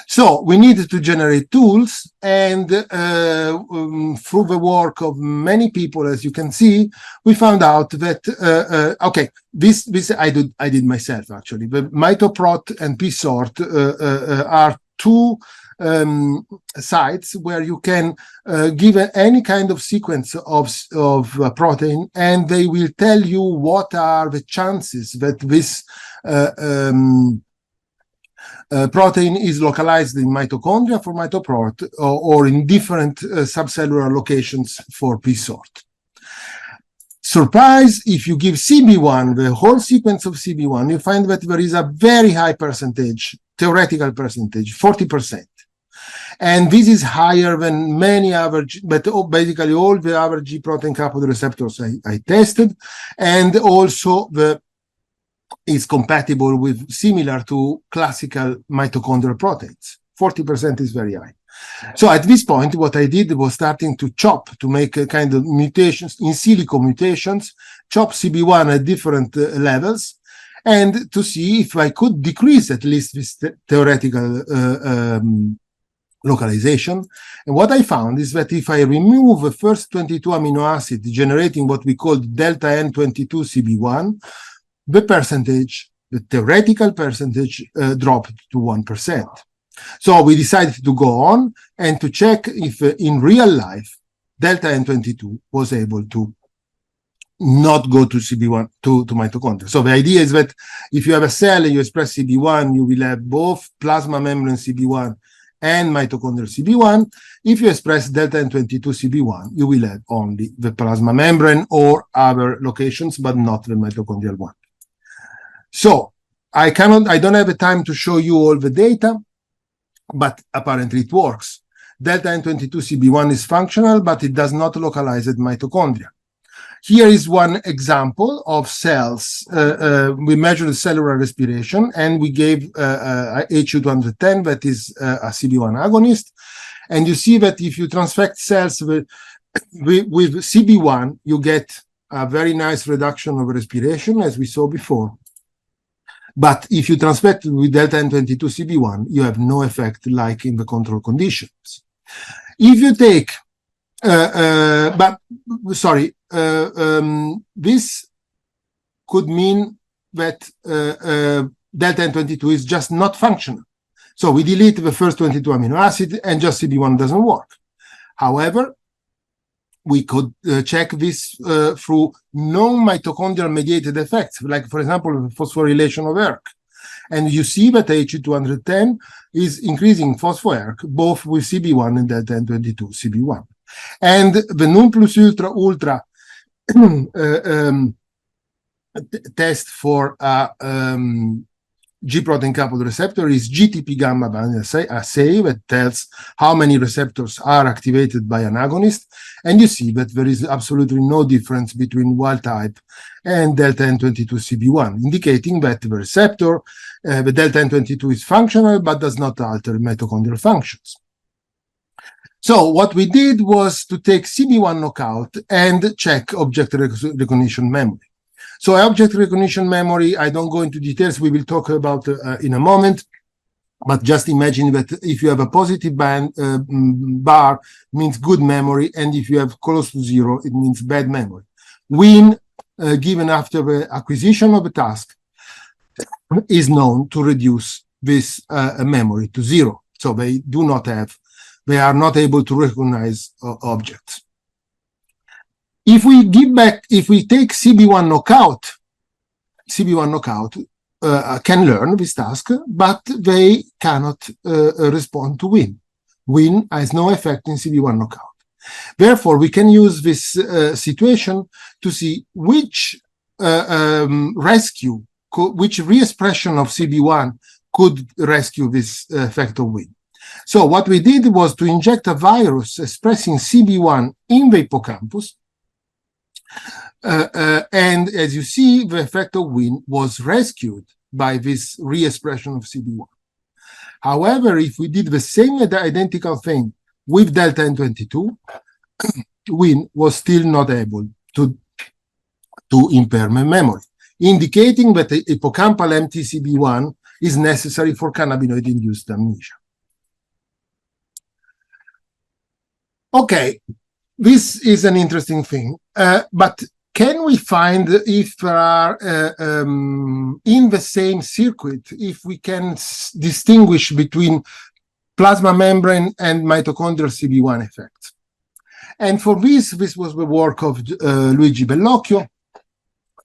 So we needed to generate tools, and through the work of many people, as you can see, we found out that okay, this I did myself actually. The mitoprot and psort are two sites where you can give any kind of sequence of protein, and they will tell you what are the chances that this protein is localized in mitochondria for mitoprot, or in different subcellular locations for psort. Surprise, if you give CB1, the whole sequence of CB1, you find that there is a very high percentage, theoretical percentage, 40%. And this is higher than many other, but basically all the other G protein coupled receptors I tested, and also is compatible with, similar to classical mitochondrial proteins. 40% is very high. So at this point, what I did was starting to chop, to make a kind of mutations, in silico mutations, chop CB1 at different levels, and to see if I could decrease at least this theoretical localization. And what I found is that if I remove the first 22 amino acids generating what we call delta N22 CB1, the percentage, the theoretical percentage, dropped to 1%. So we decided to go on and to check if in real life, delta N22 was able to not go to CB1, to mitochondria. So the idea is that if you have a cell and you express CB1, you will have both plasma membrane CB1 and mitochondrial CB1. If you express delta N22 CB1, you will have only the plasma membrane or other locations, but not the mitochondrial one. So I don't have the time to show you all the data, but apparently it works. Delta N22 CB1 is functional, but it does not localize at mitochondria. Here is one example of cells. We measured cellular respiration, and we gave HU210, that is a CB1 agonist. And you see that if you transfect cells with CB1, you get a very nice reduction of respiration, as we saw before. But if you transfect with delta N22 CB1, you have no effect like in the control conditions. If you take, this could mean that delta N22 is just not functional. So we delete the first 22 amino acids and just CB1 doesn't work. However, we could check this through non-mitochondrial mediated effects, like, for example, phosphorylation of ERK. And you see that H210 is increasing phospho ERK both with CB1 and delta N22 CB1. And the non plus ultra test for G protein coupled receptor is GTP gamma band assay that tells how many receptors are activated by an agonist, and you see that there is absolutely no difference between wild type and delta N22 CB1, indicating that the receptor, the delta N22 is functional but does not alter mitochondrial functions. So what we did was to take CB1 knockout and check object recognition memory. So object recognition memory, I don't go into details, we will talk about in a moment, but just imagine that if you have a positive bar, means good memory, and if you have close to zero, it means bad memory. Win, given after the acquisition of a task, is known to reduce this memory to zero. So they are not able to recognize objects. If we take CB1 knockout can learn this task, but they cannot respond to Win. Win has no effect in CB1 knockout. Therefore, we can use this situation to see which which re-expression of CB1 could rescue this effect of Win. So what we did was to inject a virus expressing CB1 in the hippocampus, and as you see, the effect of Win was rescued by this re-expression of CB1. However, if we did the same identical thing with delta N22, Win was still not able to impair memory, indicating that the hippocampal empty CB1 is necessary for cannabinoid-induced amnesia. Okay, this is an interesting thing, but can we find if there are, in the same circuit, if we can distinguish between plasma membrane and mitochondrial CB1 effects? And for this was the work of Luigi Bellocchio.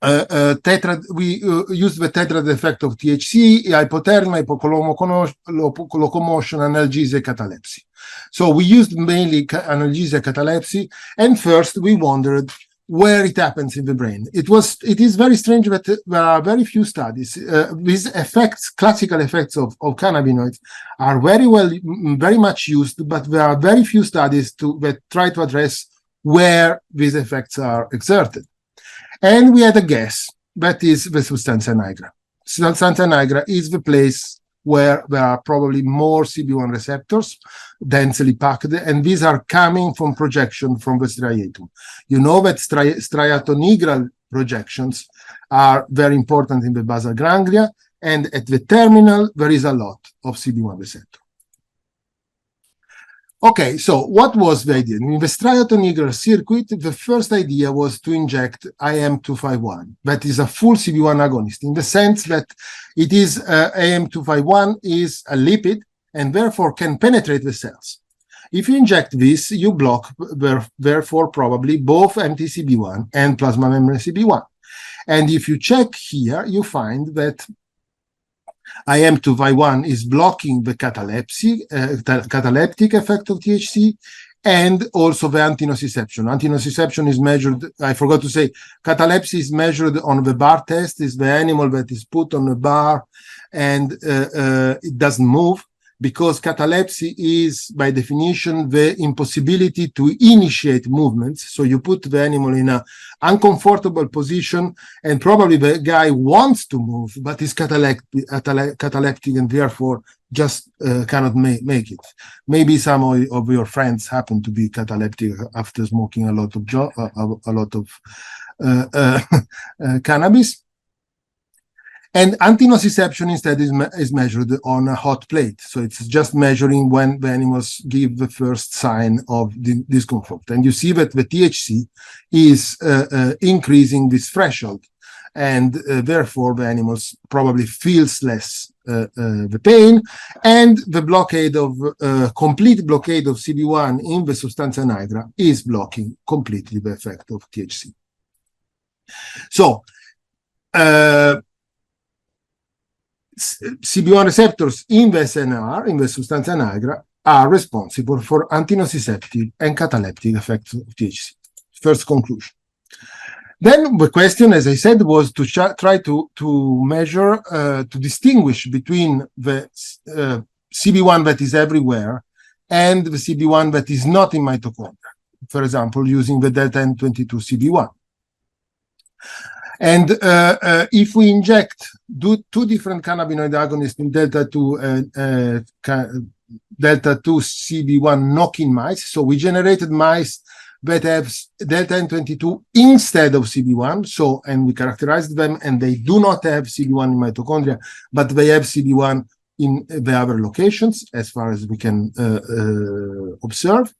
We used the tetrad effect of THC, hypothermia, hypolocomotion, analgesia, catalepsy. So we used mainly analgesia, catalepsy, and first we wondered where it happens in the brain. It is very strange that there are very few studies. These effects, classical effects of cannabinoids, are very much used, but there are very few studies that try to address where these effects are exerted. And we had a guess, that is the substantia nigra. Substantia nigra is the place where there are probably more CB1 receptors, densely packed, and these are coming from projection from the striatum. You know that striatonigral projections are very important in the basal ganglia, and at the terminal, there is a lot of CB1 receptor. Okay, so what was the idea? In the striatonigral circuit, the first idea was to inject AM251. That is a full CB1 agonist, in the sense that it is AM251 is a lipid and therefore can penetrate the cells. If you inject this, you block, therefore, probably both empty CB1 and plasma membrane CB1. And if you check here, you find that IM251 is blocking the cataleptic effect of THC and also the antinociception. Antinociception is measured, I forgot to say, catalepsy is measured on the bar test, is the animal that is put on a bar and it doesn't move, because catalepsy is, by definition, the impossibility to initiate movements. So you put the animal in an uncomfortable position, and probably the guy wants to move, but is cataleptic and therefore just cannot make it. Maybe some of your friends happen to be cataleptic after smoking a lot of cannabis. And antinociception instead is measured on a hot plate. So it's just measuring when the animals give the first sign of discomfort. And you see that the THC is increasing this threshold. and therefore the animals probably feels less the pain, and the blockade of complete blockade of CB1 in the substantia nigra is blocking completely the effect of THC. So CB1 receptors in the SNR, in the substantia nigra, are responsible for antinociceptive and cataleptic effects of THC. First conclusion. Then the question, as I said, was to try to measure, to distinguish between the CB1 that is everywhere and the CB1 that is not in mitochondria. For example, using the delta N22 CB1. And if we inject two different cannabinoid agonists in delta 2 CB1 knock-in mice, so we generated mice that have delta N22 instead of CB1, so, and we characterized them, and they do not have CB1 in mitochondria, but they have CB1 in the other locations, as far as we can observe.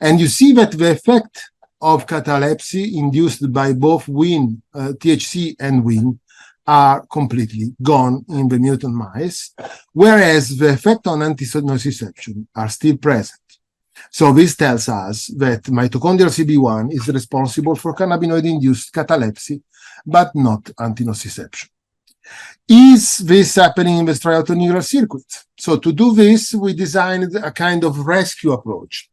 And you see that the effect of catalepsy induced by both WIN, THC and WIN, are completely gone in the mutant mice, whereas the effect on antinociception are still present. So this tells us that mitochondrial CB1 is responsible for cannabinoid-induced catalepsy, but not antinociception. Is this happening in the striatoneural circuit? So to do this, we designed a kind of rescue approach.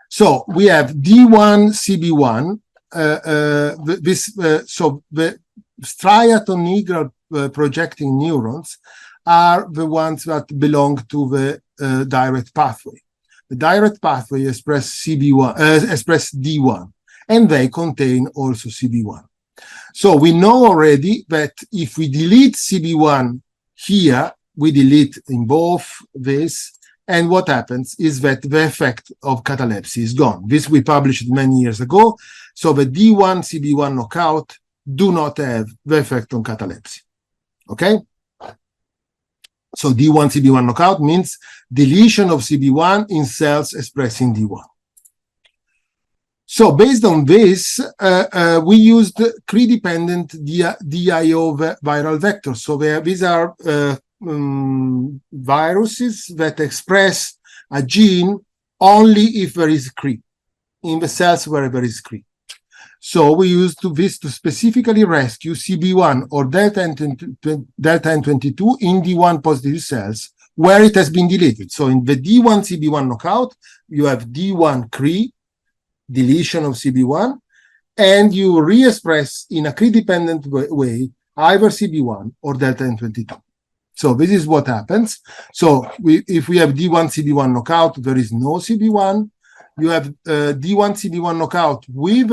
So we have D1 CB1. So the striatoneural projecting neurons are the ones that belong to the direct pathway. The direct pathway express D1, and they contain also CB1. So we know already that if we delete CB1 here, we delete in both this, and what happens is that the effect of catalepsy is gone. This we published many years ago. So the D1 CB1 knockout do not have the effect on catalepsy. Okay? So D1 CB1 knockout means deletion of CB1 in cells expressing D1. So based on this, we used CRE-dependent DIO viral vectors. So these are viruses that express a gene only if there is CRE, in the cells where there is CRE. So we used this to specifically rescue CB1 or delta N22 in D1 positive cells where it has been deleted. So in the D1 CB1 knockout, you have D1 CRE, deletion of CB1, and you re-express in a CRE-dependent way either CB1 or delta N22. So this is what happens. So if we have D1 CB1 knockout, there is no CB1. You have D1 CB1 knockout with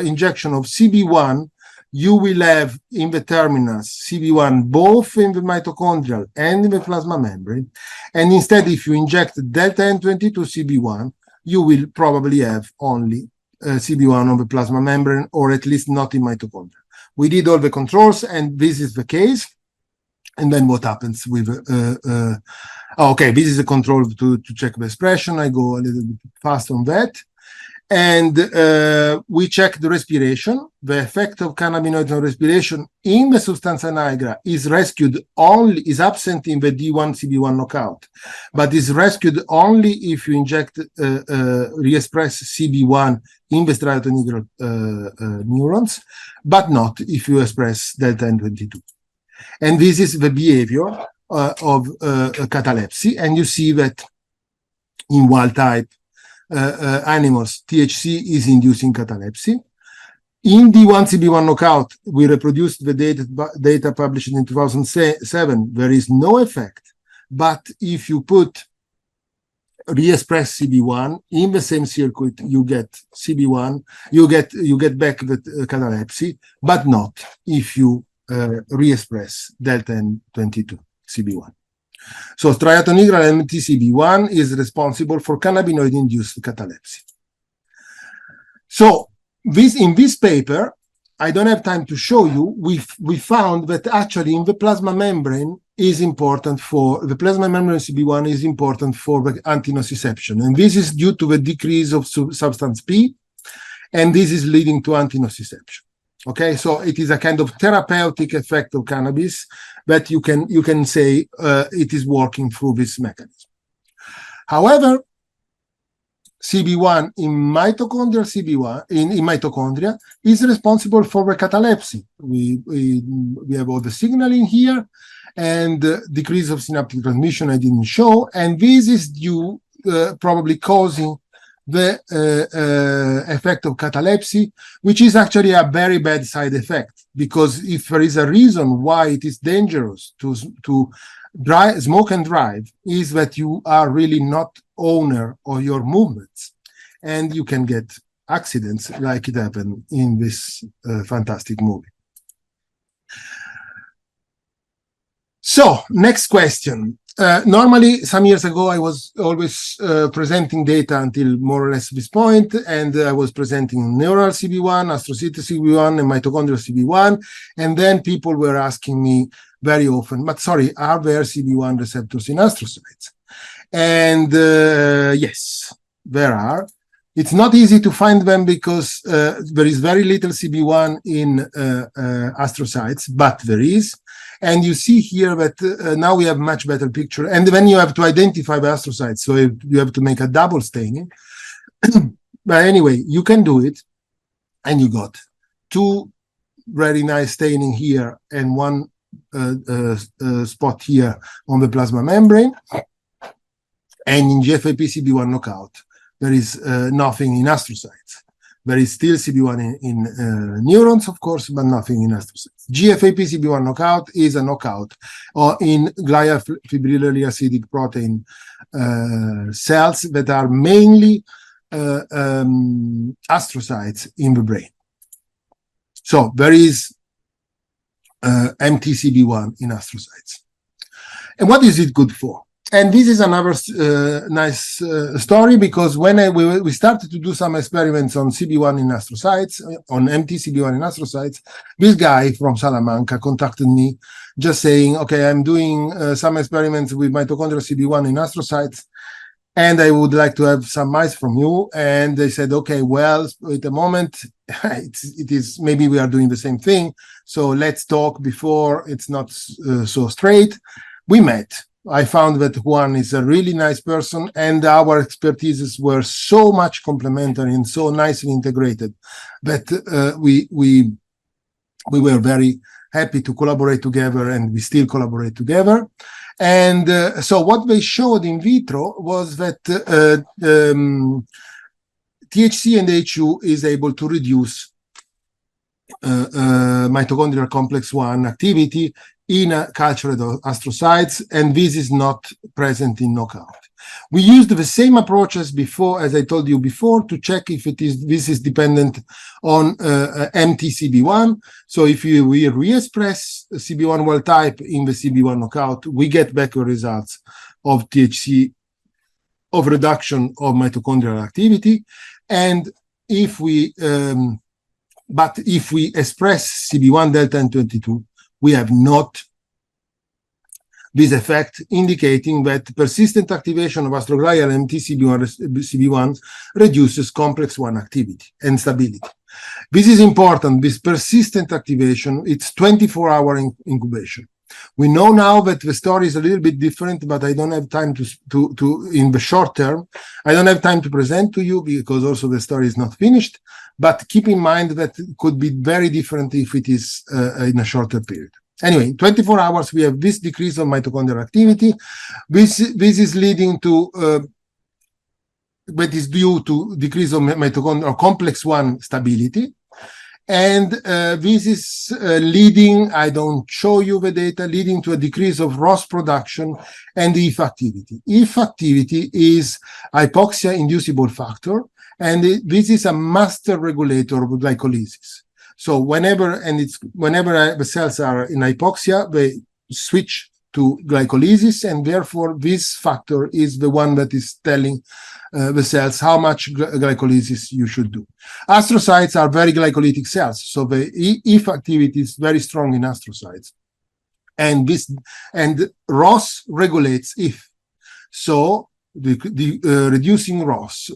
injection of CB1, you will have in the terminus CB1 both in the mitochondrial and in the plasma membrane. And instead, if you inject delta N22 CB1, you will probably have only CB1 on the plasma membrane, or at least not in mitochondria. We did all the controls, and this is the case. And then what happens with, okay, this is a control to check the expression. I go a little bit fast on that. And we check the respiration. The effect of cannabinoid on respiration in the substantia nigra is absent in the D1 CB1 knockout, but is rescued only if you inject re-express CB1 in the striatoneural neurons, but not if you express delta N22. And this is the behavior of catalepsy. And you see that in wild type animals, THC is inducing catalepsy. In D1 CB1 knockout, we reproduced the data published in 2007. There is no effect. But if you put re-express CB1 in the same circuit, you get CB1, you get back the catalepsy, but not if you re-express delta N22 CB1. So striatoneural MTCB1 is responsible for cannabinoid-induced catalepsy. So in this paper, I don't have time to show you, we found that actually in the plasma membrane is important for, the plasma membrane CB1 is important for the antinociception. And this is due to the decrease of substance P, and this is leading to antinociception. Okay, so it is a kind of therapeutic effect of cannabis that you can say it is working through this mechanism. However, CB1 in mitochondrial CB1 in mitochondria is responsible for the catalepsy. We have all the signaling here, and decrease of synaptic transmission I didn't show, and this is due probably causing the effect of catalepsy, which is actually a very bad side effect, because if there is a reason why it is dangerous to smoke and drive, is that you are really not owner of your movements, and you can get accidents like it happened in this fantastic movie. So, next question. Normally, some years ago, I was always presenting data until more or less this point, and I was presenting neural CB1, astrocytic CB1, and mitochondrial CB1, and then people were asking me very often, but sorry, are there CB1 receptors in astrocytes? And yes, there are. It's not easy to find them because there is very little CB1 in astrocytes, but there is. And you see here that now we have much better picture. And then you have to identify the astrocytes, so you have to make a double staining. But anyway, you can do it, and you got two very nice staining here and one spot here on the plasma membrane. And in GFAP-CB1 knockout, there is nothing in astrocytes. There is still CB1 in neurons, of course, but nothing in astrocytes. GFAP-CB1 knockout is a knockout in glial fibrillary acidic protein cells that are mainly astrocytes in the brain. So there is empty CB1 in astrocytes. And what is it good for? And this is another nice story, because when we started to do some experiments on CB1 in astrocytes, on empty CB1 in astrocytes, this guy from Salamanca contacted me just saying, okay, I'm doing some experiments with mitochondrial CB1 in astrocytes, and I would like to have some mice from you. And they said, okay, well, at the moment, it is maybe we are doing the same thing, so let's talk before it's not so straight. We met. I found that Juan is a really nice person, and our expertises were so much complementary and so nicely integrated that we were very happy to collaborate together, and we still collaborate together. And so what they showed in vitro was that THC and HU is able to reduce mitochondrial complex 1 activity in cultured astrocytes, and this is not present in knockout. We used the same approach as before, as I told you before, to check if this is dependent on empty CB1. So if we re-express CB1 wild type in the CB1 knockout, we get back the results of THC, of reduction of mitochondrial activity. And if we express CB1 delta and 22, we have not this effect, indicating that persistent activation of astroglial MT CB1 reduces complex 1 activity and stability. This is important. This persistent activation, it's 24-hour incubation. We know now that the story is a little bit different, but I don't have time to in the short term, I don't have time to present to you, because also the story is not finished. But keep in mind that it could be very different if it is in a shorter period. Anyway, 24 hours, we have this decrease of mitochondrial activity. This is leading to, that is due to decrease of mitochondrial complex 1 stability. And this is leading, I don't show you the data, leading to a decrease of ROS production and EF activity. EF activity is hypoxia-inducible factor, and this is a master regulator of glycolysis. So whenever the cells are in hypoxia, they switch to glycolysis, and therefore this factor is the one that is telling the cells how much glycolysis you should do. Astrocytes are very glycolytic cells, so the EF activity is very strong in astrocytes, and ROS regulates EF. So reducing ROS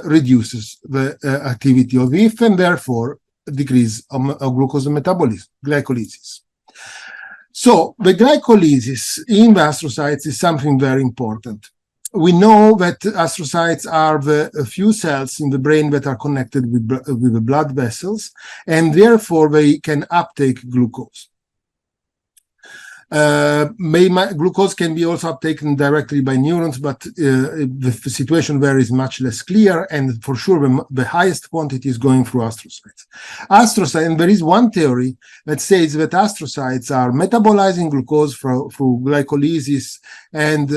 reduces the activity of EF, and therefore decrease of glucose metabolism, glycolysis. So the glycolysis in the astrocytes is something very important. We know that astrocytes are the few cells in the brain that are connected with the blood vessels, and therefore they can uptake glucose. Glucose can be also uptaken directly by neurons, but the situation there is much less clear, and for sure the highest quantity is going through astrocytes. And there is one theory that says that astrocytes are metabolizing glucose through glycolysis and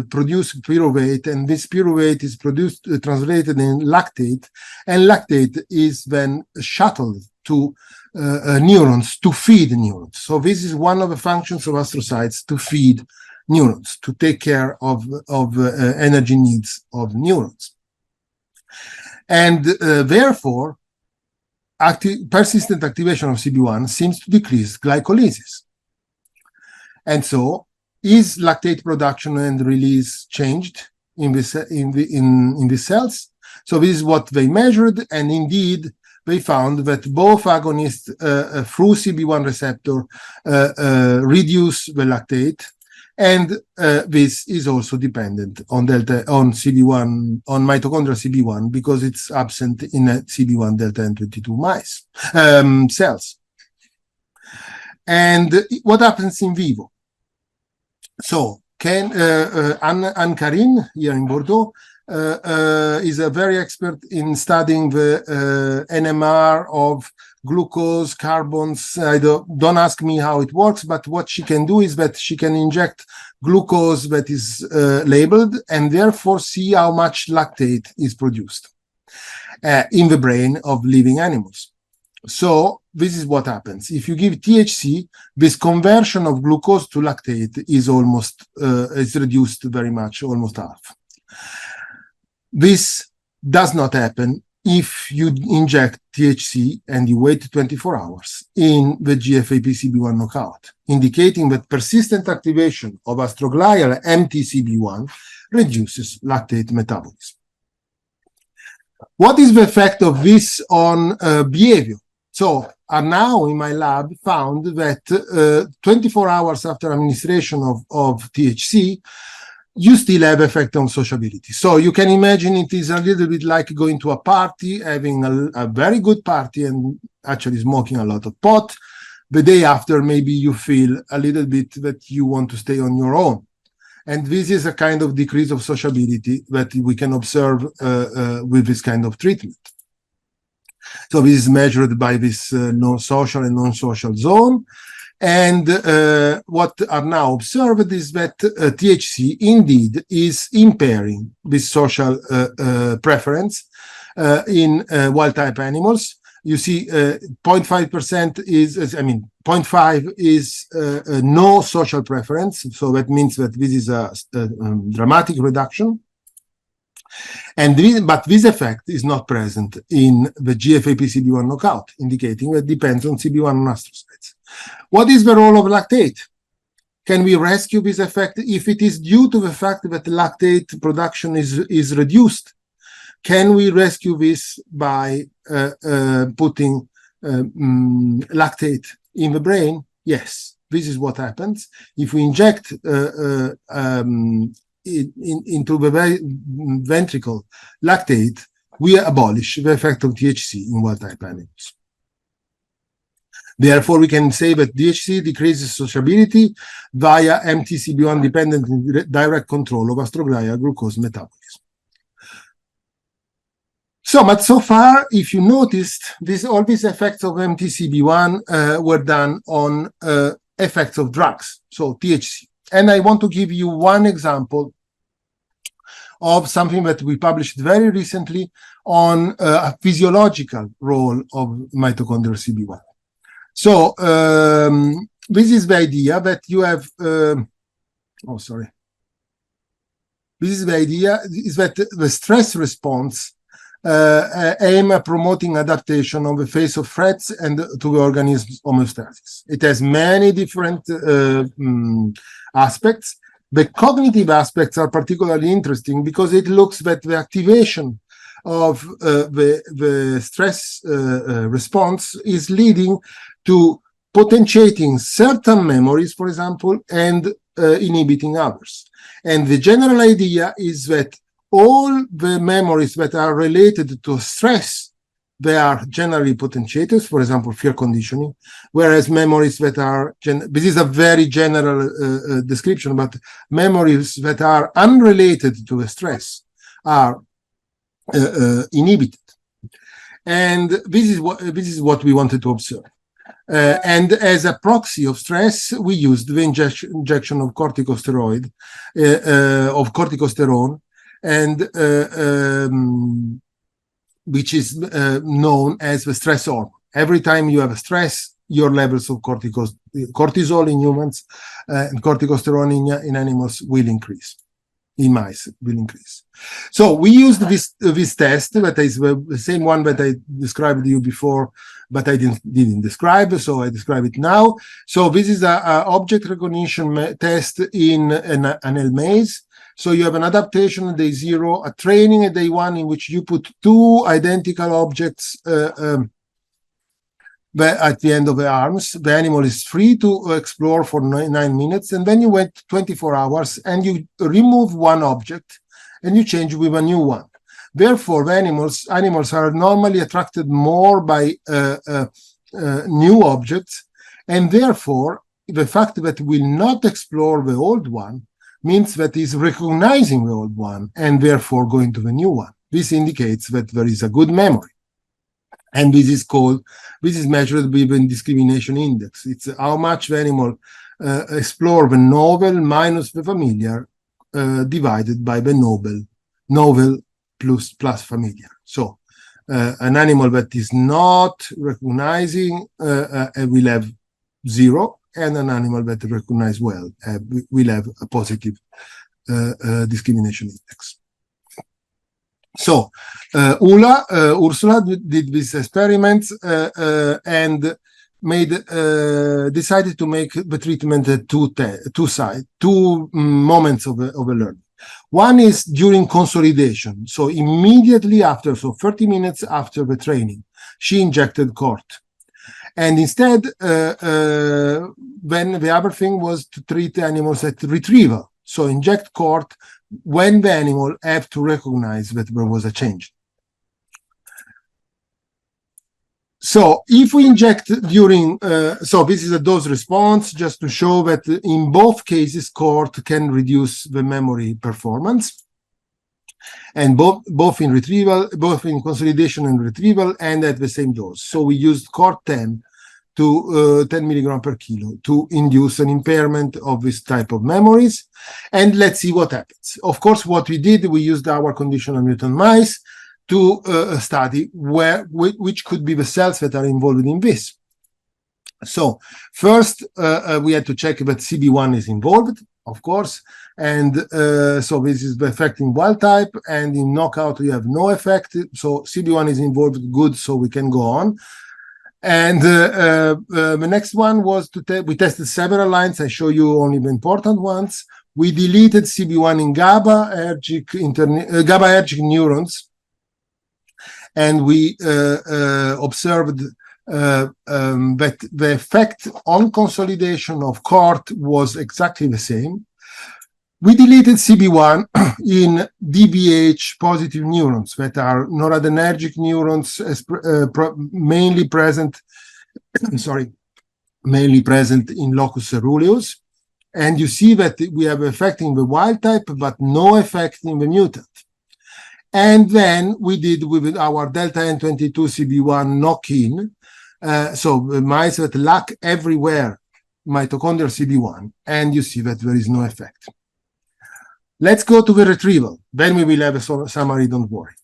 produce pyruvate, and this pyruvate is translated in lactate, and lactate is then shuttled to neurons to feed neurons. So this is one of the functions of astrocytes, to feed neurons, to take care of energy needs of neurons. And therefore, persistent activation of CB1 seems to decrease glycolysis. And so, is lactate production and release changed in the cells? So this is what they measured, and indeed, they found that both agonists through CB1 receptor reduce the lactate, and this is also dependent on CB1, on mitochondrial CB1, because it's absent in CB1 delta N22 mice cells. And what happens in vivo? So, Anne Karin here in Bordeaux is a very expert in studying the NMR of glucose, carbons. Don't ask me how it works, but what she can do is that she can inject glucose that is labeled, and therefore see how much lactate is produced in the brain of living animals. So this is what happens. If you give THC, this conversion of glucose to lactate is almost is reduced very much, almost half. This does not happen if you inject THC and you wait 24 hours in the GFAP-CB1 knockout, indicating that persistent activation of astroglial MT-CB1 reduces lactate metabolism. What is the effect of this on behavior? So, now in my lab found that 24 hours after administration of THC, you still have effect on sociability. So you can imagine it is a little bit like going to a party, having a very good party and actually smoking a lot of pot. The day after, maybe you feel a little bit that you want to stay on your own. And this is a kind of decrease of sociability that we can observe with this kind of treatment. So this is measured by this social and non-social zone. And what are now observed is that THC indeed is impairing this social preference in wild-type animals. You see 0.5% is, 0.5 is no social preference. So that means that this is a dramatic reduction. But this effect is not present in the GFAP-CB1 knockout, indicating that it depends on CB1 and astrocytes. What is the role of lactate? Can we rescue this effect if it is due to the fact that lactate production is reduced? Can we rescue this by putting lactate in the brain? Yes, this is what happens. If we inject into the ventricle lactate, we abolish the effect of THC in wild-type animals. Therefore, we can say that THC decreases sociability via MT-CB1-dependent direct control of astroglial glucose metabolism. But so far, if you noticed, all these effects of MT-CB1 were done on effects of drugs, so THC. And I want to give you one example of something that we published very recently on a physiological role of mitochondrial CB1. So this is the idea that you have, This is the idea is that the stress response aim at promoting adaptation on the face of threats and to the organism's homeostasis. It has many different aspects. The cognitive aspects are particularly interesting because it looks that the activation of the stress response is leading to potentiating certain memories, for example, and inhibiting others. And the general idea is that all the memories that are related to stress, they are generally potentiators, for example, fear conditioning, whereas memories that are, this is a very general description, but memories that are unrelated to the stress are inhibited. And this is what we wanted to observe. And as a proxy of stress, we used the injection of corticosteroid, of corticosterone, and which is known as the stress hormone. Every time you have a stress, your levels of cortisol in humans and corticosterone in animals will increase. In mice will increase. So we used this test, that is the same one that I described to you before, but I didn't describe, so I describe it now. So this is a object recognition test in an L maze. So you have an adaptation at day 0, a training at day 1, in which you put 2 identical objects at the end of the arms. The animal is free to explore for 9 minutes, and then you wait 24 hours and you remove one object and you change with a new one. Therefore, the animals are normally attracted more by new objects, and therefore the fact that will not explore the old one means that is recognizing the old one and therefore going to the new one. This indicates that there is a good memory. And this is measured with a discrimination index. It's how much the animal explore the novel minus the familiar divided by the novel plus familiar. So an animal that is not recognizing will have 0, and an animal that recognizes well will have a positive discrimination index. So Ursula did these experiments and decided to make the treatment at two moments of a learning. One is during consolidation, so immediately after, so 30 minutes after the training, she injected cort. And instead, when the other thing was to treat animals at retrieval, so inject cort when the animal have to recognize that there was a change. So if we inject during, so this is a dose response, just to show that in both cases, cort can reduce the memory performance. And both in retrieval, both in consolidation and retrieval, and at the same dose. So we used cort 10 to 10 milligram per kilo to induce an impairment of this type of memories. And let's see what happens. Of course, what we did, we used our conditional mutant mice to study which could be the cells that are involved in this. So first, we had to check that CB1 is involved, of course. And so this is the effect in wild type, and in knockout we have no effect. So CB1 is involved, good, so we can go on. And the next one was we tested several lines. I show you only the important ones. We deleted CB1 in GABAergic neurons, and we observed that the effect on consolidation of cort was exactly the same. We deleted CB1 in DBH positive neurons that are noradrenergic neurons, mainly present in locus ceruleus. And you see that we have effect in the wild type, but no effect in the mutant. And then we did with our delta N22 CB1 knock-in, so mice that lack everywhere mitochondrial CB1, and you see that there is no effect. Let's go to the retrieval. Then we will have a summary, don't worry.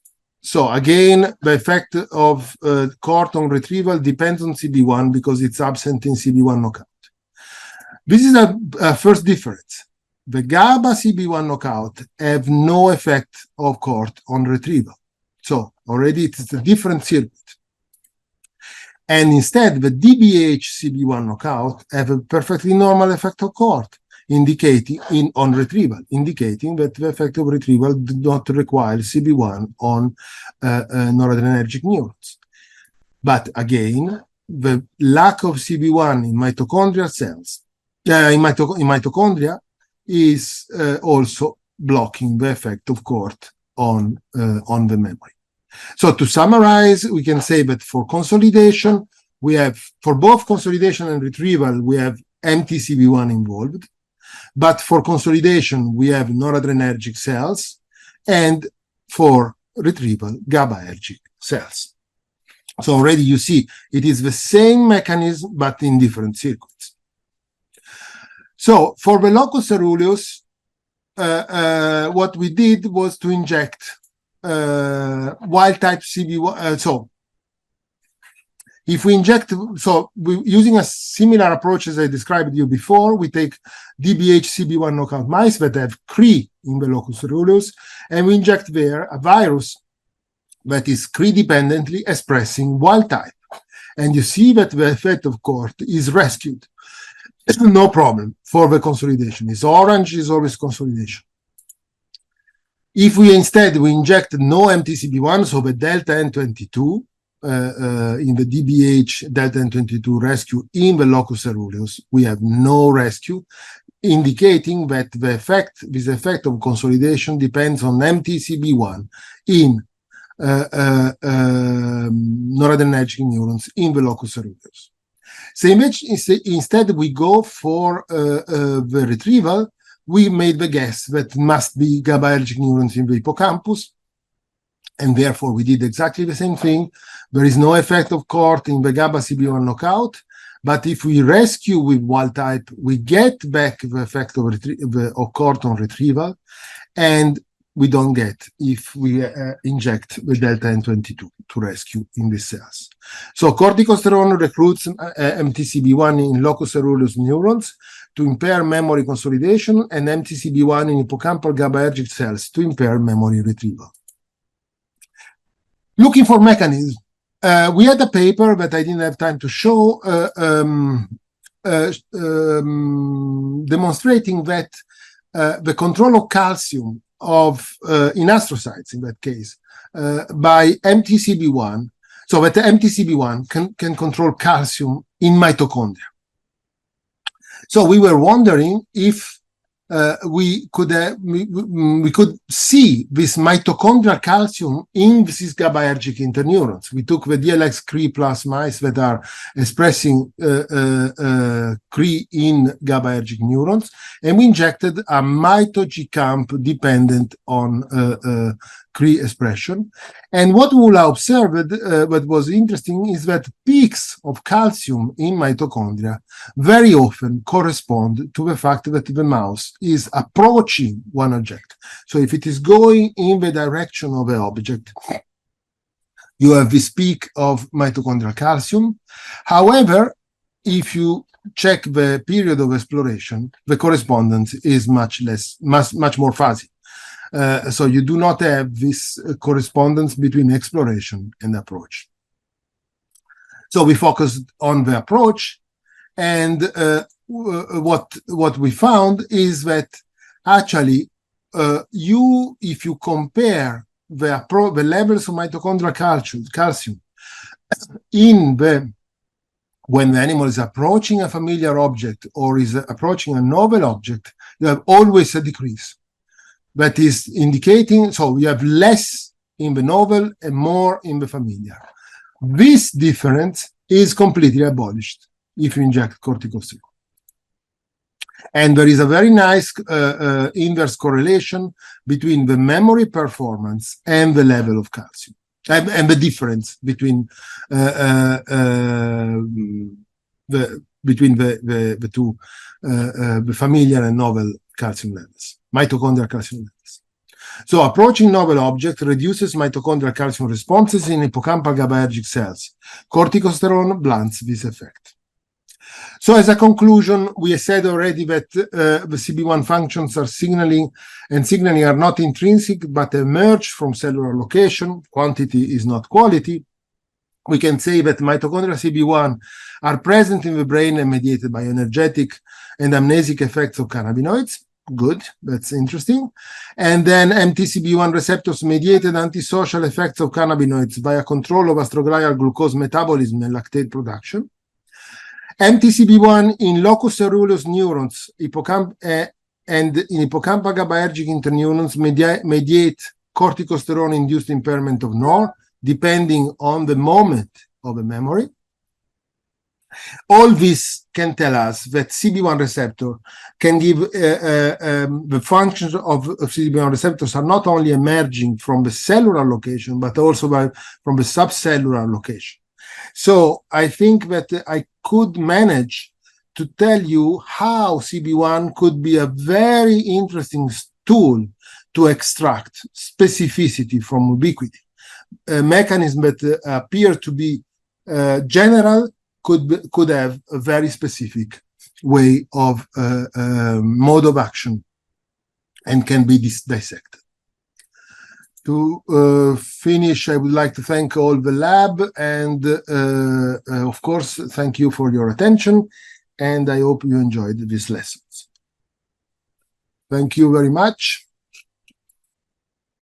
So again, the effect of cort on retrieval depends on CB1 because it's absent in CB1 knockout. This is a first difference. The GABA CB1 knockout have no effect of cort on retrieval. So already it's a different circuit. And instead, the DBH CB1 knockout have a perfectly normal effect of cort. indicating on retrieval, indicating that the effect of retrieval did not require CB1 on noradrenergic neurons. But again, the lack of CB1 in mitochondrial cells, in mitochondria, is also blocking the effect of CORT on the memory. So to summarize, we can say that for consolidation, we have, for both consolidation and retrieval, we have empty CB1 involved. But for consolidation, we have noradrenergic cells, and for retrieval, GABAergic cells. So already you see it is the same mechanism, but in different circuits. So for the locus coeruleus, what we did was to inject wild type CB1. So if we inject, using a similar approach as I described you before, we take DBH CB1 knockout mice that have CRE in the locus coeruleus, and we inject there a virus that is CRE dependently expressing wild type. And you see that the effect of CORT is rescued. No problem for the consolidation. It's orange, is always consolidation. If we instead inject no MTCB1, so the delta N22, in the DBH delta N22 rescue in the locus coeruleus, we have no rescue, indicating that this effect of consolidation depends on MTCB1 in noradrenergic neurons in the locus coeruleus. So instead we go for the retrieval. We made the guess that must be GABAergic neurons in the hippocampus, and therefore we did exactly the same thing. There is no effect of CORT in the GABA CB1 knockout, but if we rescue with wild type, we get back the effect of CORT on retrieval, and we don't get if we inject the delta N22 to rescue in these cells. So corticosterone recruits MTCB1 in locus coeruleus neurons to impair memory consolidation, and MTCB1 in hippocampal GABAergic cells to impair memory retrieval. Looking for mechanisms, we had a paper that I didn't have time to show, demonstrating that the control of calcium in astrocytes, in that case, by MTCB1, so that the MTCB1 can control calcium in mitochondria. So we were wondering if we could see this mitochondrial calcium in these GABAergic interneurons. We took the DLX CRE plus mice that are expressing CRE in GABAergic neurons, and we injected a mito-G-camp dependent on CRE expression. And what we observed, what was interesting, is that peaks of calcium in mitochondria very often correspond to the fact that the mouse is approaching one object. So if it is going in the direction of the object, you have this peak of mitochondrial calcium. However, if you check the period of exploration, the correspondence is much more fuzzy. So you do not have this correspondence between exploration and approach. So we focused on the approach, and what we found is that actually if you compare the levels of mitochondrial calcium when the animal is approaching a familiar object or is approaching a novel object, you have always a decrease. That is indicating, so you have less in the novel and more in the familiar. This difference is completely abolished if you inject corticosteroid. And there is a very nice inverse correlation between the memory performance and the level of calcium, and the difference between the two, the familiar and novel calcium levels, mitochondrial calcium levels. So approaching novel object reduces mitochondrial calcium responses in hippocampal GABAergic cells. Corticosterone blunts this effect. So as a conclusion, we said already that the CB1 functions are signaling are not intrinsic, but emerge from cellular location. Quantity is not quality. we can say that mitochondrial CB1 are present in the brain and mediated by energetic and amnesic effects of cannabinoids. Good, that's interesting. And then MTCB1 receptors mediated antisocial effects of cannabinoids via control of astroglial glucose metabolism and lactate production. MTCB1 in locus coeruleus neurons and in hippocampal GABAergic interneurons mediate corticosterone-induced impairment of NOR, depending on the moment of a memory. All this can tell us that CB1 receptor can give the functions of CB1 receptors are not only emerging from the cellular location, but also from the subcellular location. So I think that I could manage to tell you how CB1 could be a very interesting tool to extract specificity from ubiquity. A mechanism that appear to be general could have a very specific way of mode of action and can be dissected. To finish, I would like to thank all the lab and of course, thank you for your attention, and I hope you enjoyed these lessons. Thank you very much.